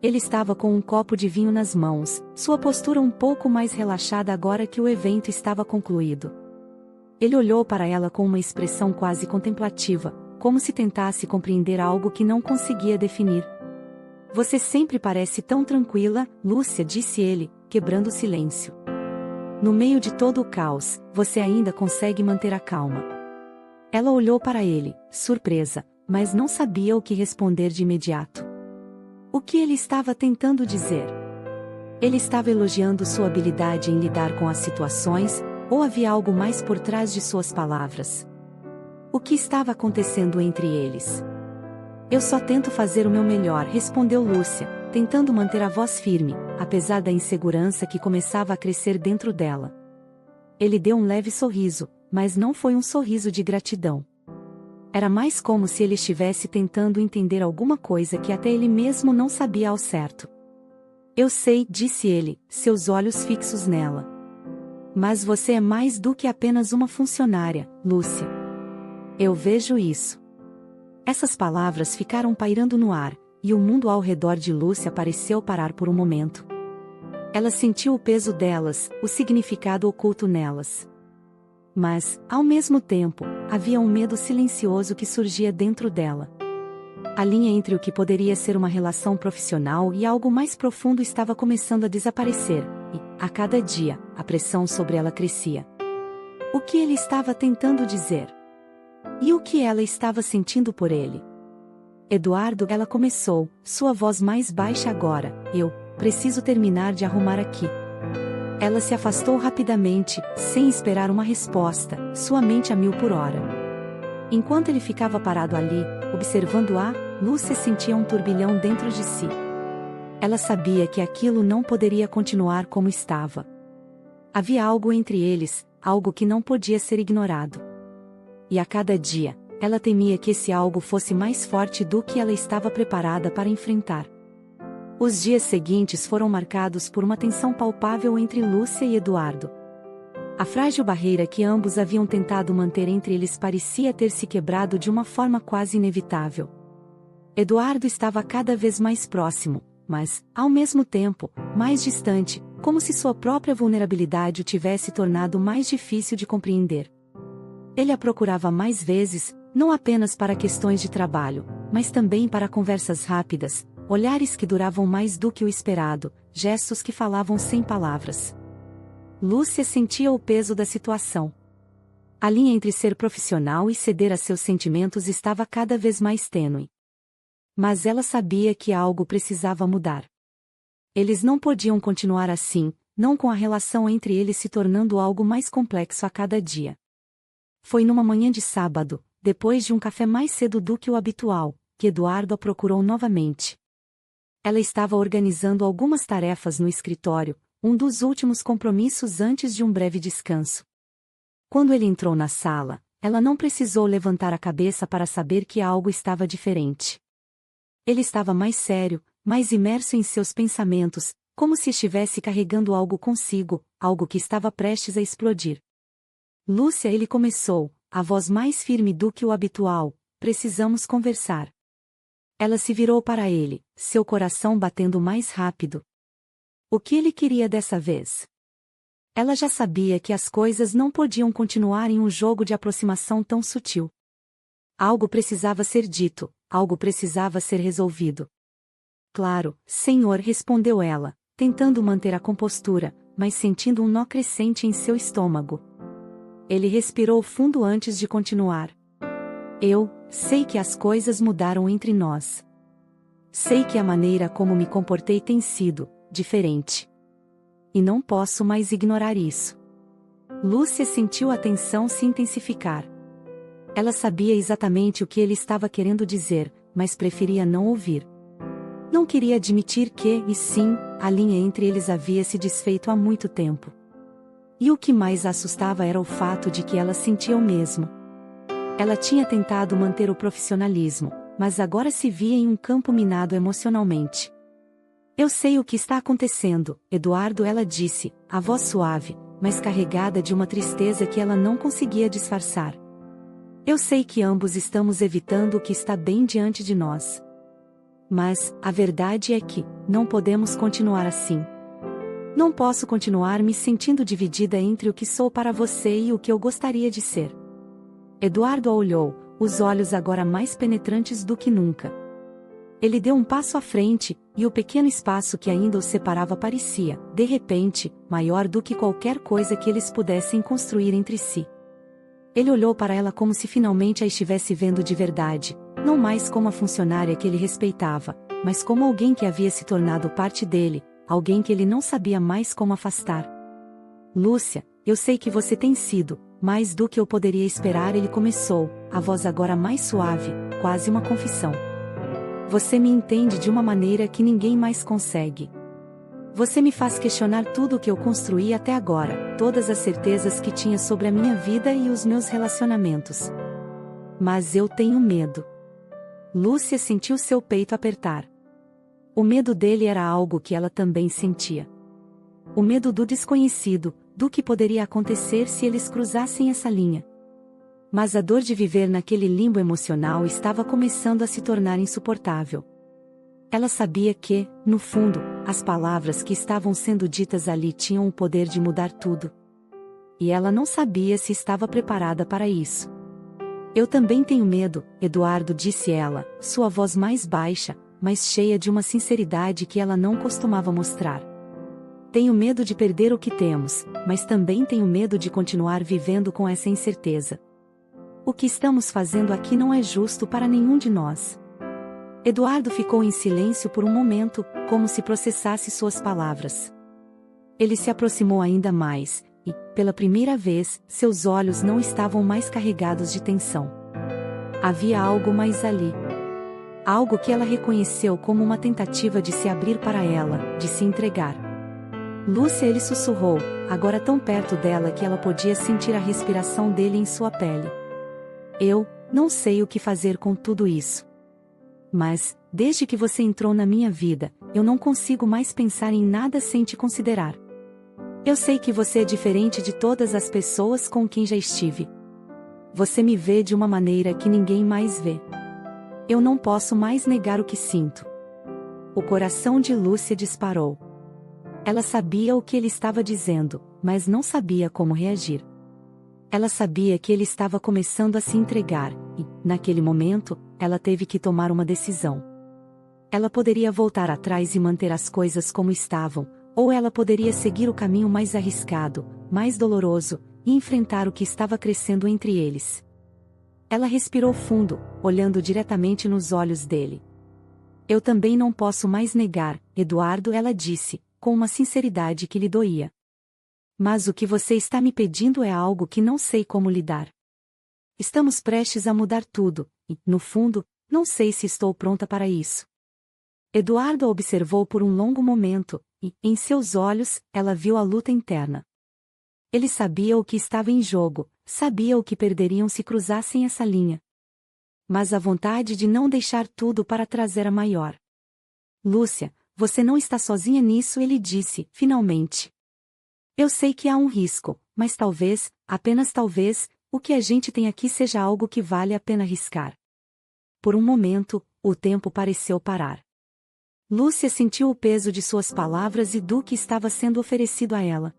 Speaker 1: Ele estava com um copo de vinho nas mãos, sua postura um pouco mais relaxada agora que o evento estava concluído. Ele olhou para ela com uma expressão quase contemplativa, como se tentasse compreender algo que não conseguia definir. Você sempre parece tão tranquila, Lúcia, disse ele, quebrando o silêncio. No meio de todo o caos, você ainda consegue manter a calma. Ela olhou para ele, surpresa, mas não sabia o que responder de imediato. O que ele estava tentando dizer? Ele estava elogiando sua habilidade em lidar com as situações, ou havia algo mais por trás de suas palavras? O que estava acontecendo entre eles? Eu só tento fazer o meu melhor, respondeu Lúcia, tentando manter a voz firme, apesar da insegurança que começava a crescer dentro dela. Ele deu um leve sorriso, mas não foi um sorriso de gratidão. Era mais como se ele estivesse tentando entender alguma coisa que até ele mesmo não sabia ao certo. Eu sei, disse ele, seus olhos fixos nela. Mas você é mais do que apenas uma funcionária, Lúcia. Eu vejo isso. Essas palavras ficaram pairando no ar, e o mundo ao redor de Lúcia pareceu parar por um momento. Ela sentiu o peso delas, o significado oculto nelas. Mas, ao mesmo tempo, havia um medo silencioso que surgia dentro dela. A linha entre o que poderia ser uma relação profissional e algo mais profundo estava começando a desaparecer, e, a cada dia, a pressão sobre ela crescia. O que ele estava tentando dizer? E o que ela estava sentindo por ele? Eduardo, ela começou, sua voz mais baixa agora, eu preciso terminar de arrumar aqui. Ela se afastou rapidamente, sem esperar uma resposta, sua mente a 1000 por hora. Enquanto ele ficava parado ali, observando-a, Lúcia sentia um turbilhão dentro de si. Ela sabia que aquilo não poderia continuar como estava. Havia algo entre eles, algo que não podia ser ignorado. E a cada dia, ela temia que esse algo fosse mais forte do que ela estava preparada para enfrentar. Os dias seguintes foram marcados por uma tensão palpável entre Lúcia e Eduardo. A frágil barreira que ambos haviam tentado manter entre eles parecia ter se quebrado de uma forma quase inevitável. Eduardo estava cada vez mais próximo, mas, ao mesmo tempo, mais distante, como se sua própria vulnerabilidade o tivesse tornado mais difícil de compreender. Ele a procurava mais vezes, não apenas para questões de trabalho, mas também para conversas rápidas, olhares que duravam mais do que o esperado, gestos que falavam sem palavras. Lúcia sentia o peso da situação. A linha entre ser profissional e ceder a seus sentimentos estava cada vez mais tênue. Mas ela sabia que algo precisava mudar. Eles não podiam continuar assim, não com a relação entre eles se tornando algo mais complexo a cada dia. Foi numa manhã de sábado, depois de um café mais cedo do que o habitual, que Eduardo a procurou novamente. Ela estava organizando algumas tarefas no escritório, um dos últimos compromissos antes de um breve descanso. Quando ele entrou na sala, ela não precisou levantar a cabeça para saber que algo estava diferente. Ele estava mais sério, mais imerso em seus pensamentos, como se estivesse carregando algo consigo, algo que estava prestes a explodir. Lúcia, ele começou, a voz mais firme do que o habitual, precisamos conversar. Ela se virou para ele, seu coração batendo mais rápido. O que ele queria dessa vez? Ela já sabia que as coisas não podiam continuar em um jogo de aproximação tão sutil. Algo precisava ser dito, algo precisava ser resolvido. Claro, senhor, respondeu ela, tentando manter a compostura, mas sentindo um nó crescente em seu estômago. Ele respirou fundo antes de continuar. Eu sei que as coisas mudaram entre nós. Sei que a maneira como me comportei tem sido diferente. E não posso mais ignorar isso. Lúcia sentiu a tensão se intensificar. Ela sabia exatamente o que ele estava querendo dizer, mas preferia não ouvir. Não queria admitir que, e sim, a linha entre eles havia se desfeito há muito tempo. E o que mais a assustava era o fato de que ela sentia o mesmo. Ela tinha tentado manter o profissionalismo, mas agora se via em um campo minado emocionalmente. Eu sei o que está acontecendo, Eduardo, ela disse, a voz suave, mas carregada de uma tristeza que ela não conseguia disfarçar. Eu sei que ambos estamos evitando o que está bem diante de nós. Mas, a verdade é que, não podemos continuar assim. Não posso continuar me sentindo dividida entre o que sou para você e o que eu gostaria de ser. Eduardo a olhou, os olhos agora mais penetrantes do que nunca. Ele deu um passo à frente, e o pequeno espaço que ainda os separava parecia, de repente, maior do que qualquer coisa que eles pudessem construir entre si. Ele olhou para ela como se finalmente a estivesse vendo de verdade, não mais como a funcionária que ele respeitava, mas como alguém que havia se tornado parte dele, alguém que ele não sabia mais como afastar. Lúcia, eu sei que você tem sido, mais do que eu poderia esperar, ele começou, a voz agora mais suave, quase uma confissão. Você me entende de uma maneira que ninguém mais consegue. Você me faz questionar tudo o que eu construí até agora, todas as certezas que tinha sobre a minha vida e os meus relacionamentos. Mas eu tenho medo. Lúcia sentiu seu peito apertar. O medo dele era algo que ela também sentia. O medo do desconhecido, do que poderia acontecer se eles cruzassem essa linha. Mas a dor de viver naquele limbo emocional estava começando a se tornar insuportável. Ela sabia que, no fundo, as palavras que estavam sendo ditas ali tinham o poder de mudar tudo. E ela não sabia se estava preparada para isso. Eu também tenho medo, Eduardo, disse ela, sua voz mais baixa, mas cheia de uma sinceridade que ela não costumava mostrar. Tenho medo de perder o que temos, mas também tenho medo de continuar vivendo com essa incerteza. O que estamos fazendo aqui não é justo para nenhum de nós. Eduardo ficou em silêncio por um momento, como se processasse suas palavras. Ele se aproximou ainda mais, e, pela primeira vez, seus olhos não estavam mais carregados de tensão. Havia algo mais ali. Algo que ela reconheceu como uma tentativa de se abrir para ela, de se entregar. Lúcia, ele sussurrou, agora tão perto dela que ela podia sentir a respiração dele em sua pele. Eu não sei o que fazer com tudo isso. Mas, desde que você entrou na minha vida, eu não consigo mais pensar em nada sem te considerar. Eu sei que você é diferente de todas as pessoas com quem já estive. Você me vê de uma maneira que ninguém mais vê. Eu não posso mais negar o que sinto. O coração de Lúcia disparou. Ela sabia o que ele estava dizendo, mas não sabia como reagir. Ela sabia que ele estava começando a se entregar, e, naquele momento, ela teve que tomar uma decisão. Ela poderia voltar atrás e manter as coisas como estavam, ou ela poderia seguir o caminho mais arriscado, mais doloroso, e enfrentar o que estava crescendo entre eles. Ela respirou fundo, olhando diretamente nos olhos dele. Eu também não posso mais negar, Eduardo, ela disse, com uma sinceridade que lhe doía. Mas o que você está me pedindo é algo que não sei como lidar. Estamos prestes a mudar tudo, e, no fundo, não sei se estou pronta para isso. Eduardo a observou por um longo momento, e, em seus olhos, ela viu a luta interna. Ele sabia o que estava em jogo, sabia o que perderiam se cruzassem essa linha. Mas a vontade de não deixar tudo para trás era maior. Lúcia, você não está sozinha nisso, ele disse, finalmente. Eu sei que há um risco, mas talvez, apenas talvez, o que a gente tem aqui seja algo que vale a pena arriscar. Por um momento, o tempo pareceu parar. Lúcia sentiu o peso de suas palavras e do que estava sendo oferecido a ela.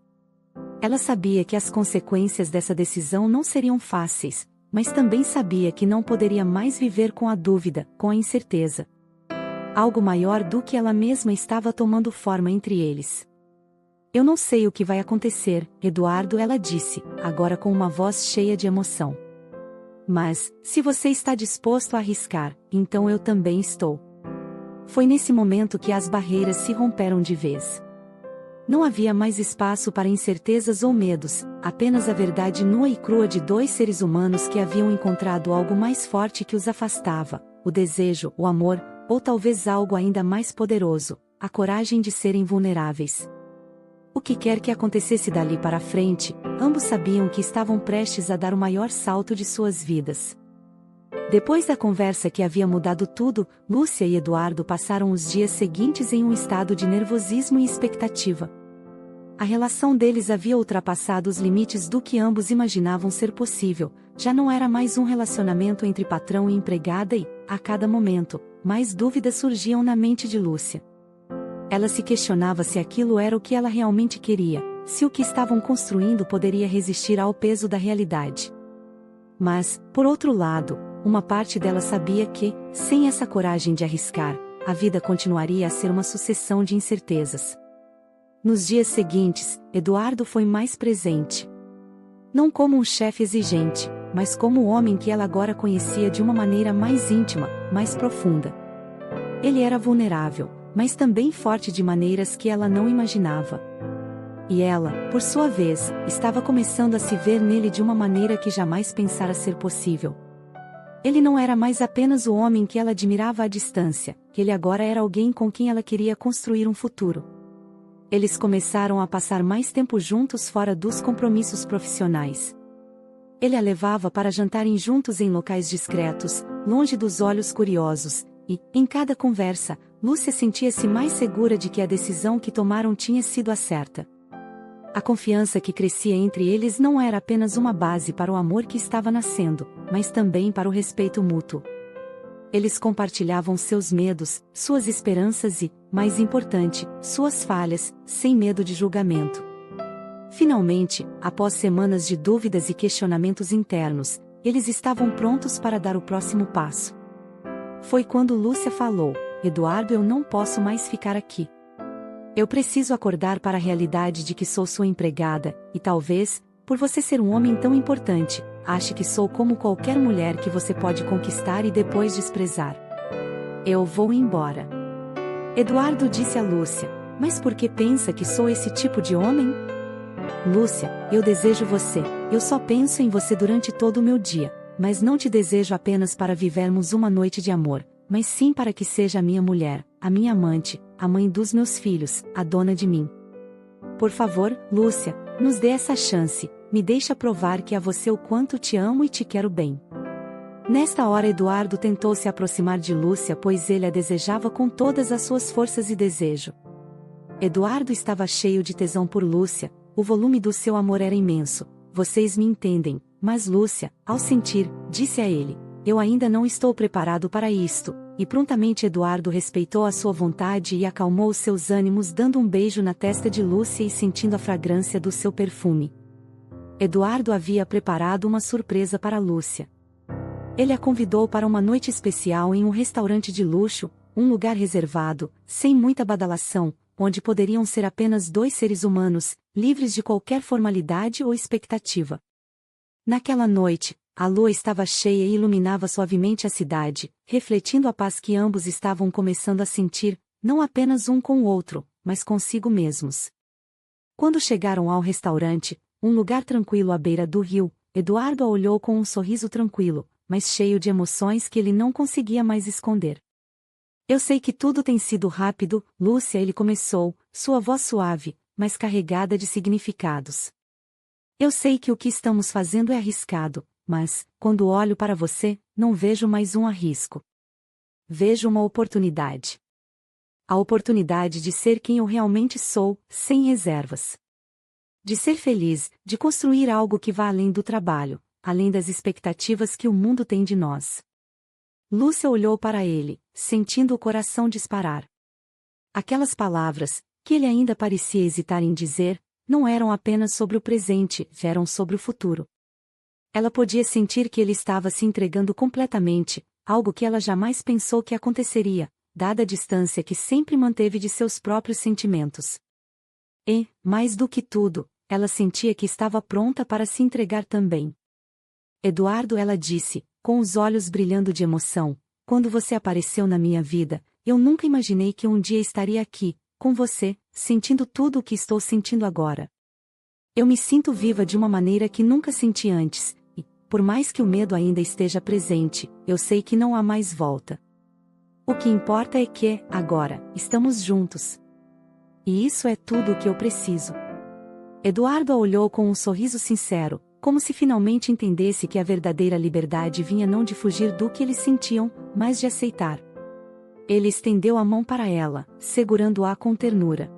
Speaker 1: Ela sabia que as consequências dessa decisão não seriam fáceis, mas também sabia que não poderia mais viver com a dúvida, com a incerteza. Algo maior do que ela mesma estava tomando forma entre eles. Eu não sei o que vai acontecer, Eduardo, ela disse, agora com uma voz cheia de emoção. Mas, se você está disposto a arriscar, então eu também estou. Foi nesse momento que as barreiras se romperam de vez. Não havia mais espaço para incertezas ou medos, apenas a verdade nua e crua de dois seres humanos que haviam encontrado algo mais forte que os afastava, o desejo, o amor, ou talvez algo ainda mais poderoso, a coragem de serem vulneráveis. O que quer que acontecesse dali para frente, ambos sabiam que estavam prestes a dar o maior salto de suas vidas. Depois da conversa que havia mudado tudo, Lúcia e Eduardo passaram os dias seguintes em um estado de nervosismo e expectativa. A relação deles havia ultrapassado os limites do que ambos imaginavam ser possível, já não era mais um relacionamento entre patrão e empregada e, a cada momento, mais dúvidas surgiam na mente de Lúcia. Ela se questionava se aquilo era o que ela realmente queria, se o que estavam construindo poderia resistir ao peso da realidade. Mas, por outro lado, uma parte dela sabia que, sem essa coragem de arriscar, a vida continuaria a ser uma sucessão de incertezas. Nos dias seguintes, Eduardo foi mais presente. Não como um chefe exigente, mas como o homem que ela agora conhecia de uma maneira mais íntima, mais profunda. Ele era vulnerável, mas também forte de maneiras que ela não imaginava. E ela, por sua vez, estava começando a se ver nele de uma maneira que jamais pensara ser possível. Ele não era mais apenas o homem que ela admirava à distância, ele agora era alguém com quem ela queria construir um futuro. Eles começaram a passar mais tempo juntos fora dos compromissos profissionais. Ele a levava para jantarem juntos em locais discretos, longe dos olhos curiosos, e, em cada conversa, Lúcia sentia-se mais segura de que a decisão que tomaram tinha sido a certa. A confiança que crescia entre eles não era apenas uma base para o amor que estava nascendo, mas também para o respeito mútuo. Eles compartilhavam seus medos, suas esperanças e, mais importante, suas falhas, sem medo de julgamento. Finalmente, após semanas de dúvidas e questionamentos internos, eles estavam prontos para dar o próximo passo. Foi quando Lúcia falou: "Eduardo, eu não posso mais ficar aqui. Eu preciso acordar para a realidade de que sou sua empregada, e talvez, por você ser um homem tão importante, ache que sou como qualquer mulher que você pode conquistar e depois desprezar. Eu vou embora." Eduardo disse a Lúcia: "Mas por que pensa que sou esse tipo de homem?" "Lúcia, eu desejo você, eu só penso em você durante todo o meu dia, mas não te desejo apenas para vivermos uma noite de amor, mas sim para que seja a minha mulher, a minha amante, a mãe dos meus filhos, a dona de mim. Por favor, Lúcia, nos dê essa chance, me deixa provar que a você o quanto te amo e te quero bem." Nesta hora Eduardo tentou se aproximar de Lúcia, pois ele a desejava com todas as suas forças e desejo. Eduardo estava cheio de tesão por Lúcia, o volume do seu amor era imenso. "Vocês me entendem, mas Lúcia, ao sentir, disse a ele: eu ainda não estou preparado para isto." E prontamente Eduardo respeitou a sua vontade e acalmou seus ânimos dando um beijo na testa de Lúcia e sentindo a fragrância do seu perfume. Eduardo havia preparado uma surpresa para Lúcia. Ele a convidou para uma noite especial em um restaurante de luxo, um lugar reservado, sem muita badalação, onde poderiam ser apenas dois seres humanos, livres de qualquer formalidade ou expectativa. Naquela noite, a lua estava cheia e iluminava suavemente a cidade, refletindo a paz que ambos estavam começando a sentir, não apenas um com o outro, mas consigo mesmos. Quando chegaram ao restaurante, um lugar tranquilo à beira do rio, Eduardo a olhou com um sorriso tranquilo, mas cheio de emoções que ele não conseguia mais esconder. "Eu sei que tudo tem sido rápido, Lúcia", ele começou, sua voz suave, mas carregada de significados. "Eu sei que o que estamos fazendo é arriscado, mas, quando olho para você, não vejo mais um arrisco. Vejo uma oportunidade. A oportunidade de ser quem eu realmente sou, sem reservas. De ser feliz, de construir algo que vá além do trabalho, além das expectativas que o mundo tem de nós." Lúcia olhou para ele, sentindo o coração disparar. Aquelas palavras, que ele ainda parecia hesitar em dizer, não eram apenas sobre o presente, eram sobre o futuro. Ela podia sentir que ele estava se entregando completamente, algo que ela jamais pensou que aconteceria, dada a distância que sempre manteve de seus próprios sentimentos. E, mais do que tudo, ela sentia que estava pronta para se entregar também. "Eduardo", ela disse, com os olhos brilhando de emoção, "quando você apareceu na minha vida, eu nunca imaginei que um dia estaria aqui, com você, sentindo tudo o que estou sentindo agora. Eu me sinto viva de uma maneira que nunca senti antes, e, por mais que o medo ainda esteja presente, eu sei que não há mais volta. O que importa é que, agora, estamos juntos. E isso é tudo o que eu preciso." Eduardo a olhou com um sorriso sincero, como se finalmente entendesse que a verdadeira liberdade vinha não de fugir do que eles sentiam, mas de aceitar. Ele estendeu a mão para ela, segurando-a com ternura.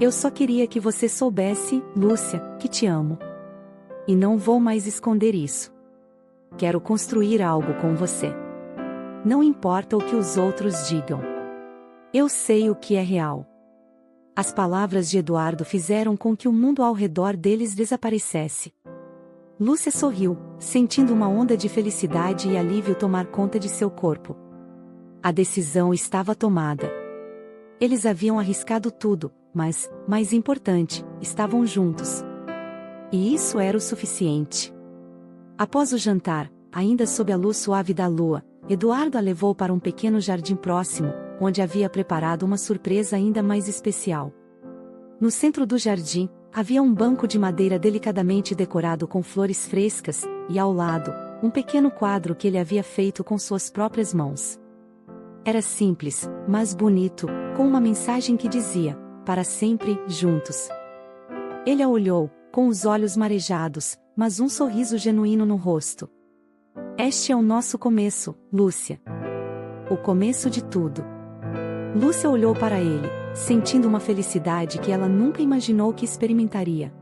Speaker 1: Eu só queria que você soubesse, Lúcia, que te amo. E não vou mais esconder isso. Quero construir algo com você. Não importa o que os outros digam. Eu sei o que é real. As palavras de Eduardo fizeram com que o mundo ao redor deles desaparecesse. Lúcia sorriu, sentindo uma onda de felicidade e alívio tomar conta de seu corpo. A decisão estava tomada. Eles haviam arriscado tudo, mas, mais importante, estavam juntos. E isso era o suficiente. Após o jantar, ainda sob a luz suave da lua, Eduardo a levou para um pequeno jardim próximo, onde havia preparado uma surpresa ainda mais especial. No centro do jardim, havia um banco de madeira delicadamente decorado com flores frescas, e ao lado, um pequeno quadro que ele havia feito com suas próprias mãos. Era simples, mas bonito, com uma mensagem que dizia: para sempre, juntos. Ele a olhou, com os olhos marejados, mas um sorriso genuíno no rosto. Este é o nosso começo, Lúcia. O começo de tudo. Lúcia olhou para ele, sentindo uma felicidade que ela nunca imaginou que experimentaria.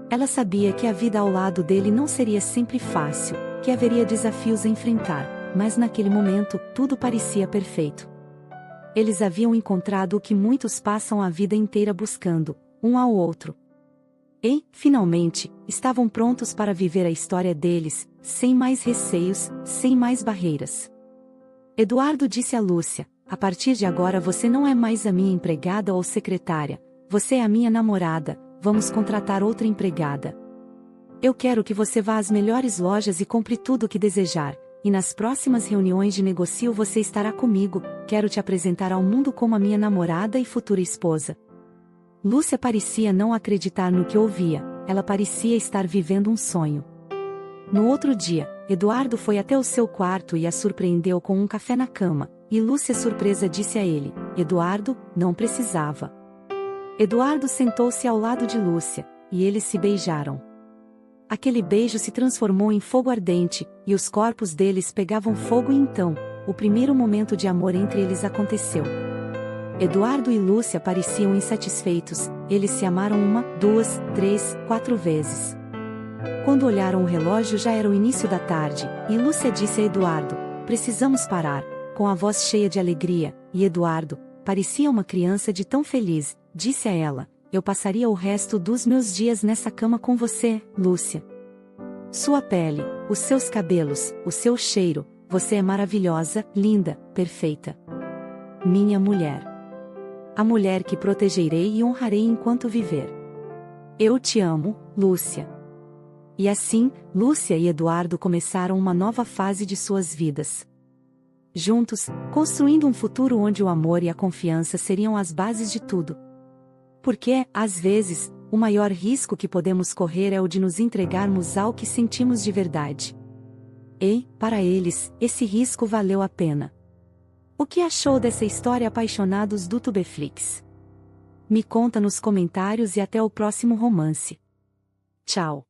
Speaker 1: Ela sabia que a vida ao lado dele não seria sempre fácil, que haveria desafios a enfrentar, mas naquele momento, tudo parecia perfeito. Eles haviam encontrado o que muitos passam a vida inteira buscando, um ao outro. E, finalmente, estavam prontos para viver a história deles, sem mais receios, sem mais barreiras. Eduardo disse a Lúcia: a partir de agora você não é mais a minha empregada ou secretária, você é a minha namorada, vamos contratar outra empregada. Eu quero que você vá às melhores lojas e compre tudo o que desejar, e nas próximas reuniões de negócio você estará comigo, quero te apresentar ao mundo como a minha namorada e futura esposa. Lúcia parecia não acreditar no que ouvia, ela parecia estar vivendo um sonho. No outro dia, Eduardo foi até o seu quarto e a surpreendeu com um café na cama, e Lúcia surpresa disse a ele: Eduardo, não precisava. Eduardo sentou-se ao lado de Lúcia, e eles se beijaram. Aquele beijo se transformou em fogo ardente, e os corpos deles pegavam fogo e então, o primeiro momento de amor entre eles aconteceu. Eduardo e Lúcia pareciam insatisfeitos, eles se amaram 1, 2, 3, 4 vezes. Quando olharam o relógio já era o início da tarde, e Lúcia disse a Eduardo: precisamos parar, com a voz cheia de alegria, e Eduardo, parecia uma criança de tão feliz, disse a ela: eu passaria o resto dos meus dias nessa cama com você, Lúcia. Sua pele, os seus cabelos, o seu cheiro, você é maravilhosa, linda, perfeita. Minha mulher. A mulher que protegerei e honrarei enquanto viver. Eu te amo, Lúcia. E assim, Lúcia e Eduardo começaram uma nova fase de suas vidas. Juntos, construindo um futuro onde o amor e a confiança seriam as bases de tudo. Porque, às vezes, o maior risco que podemos correr é o de nos entregarmos ao que sentimos de verdade. E, para eles, esse risco valeu a pena. O que achou dessa história, apaixonados do Tubeflix? Me conta nos comentários e até o próximo romance. Tchau.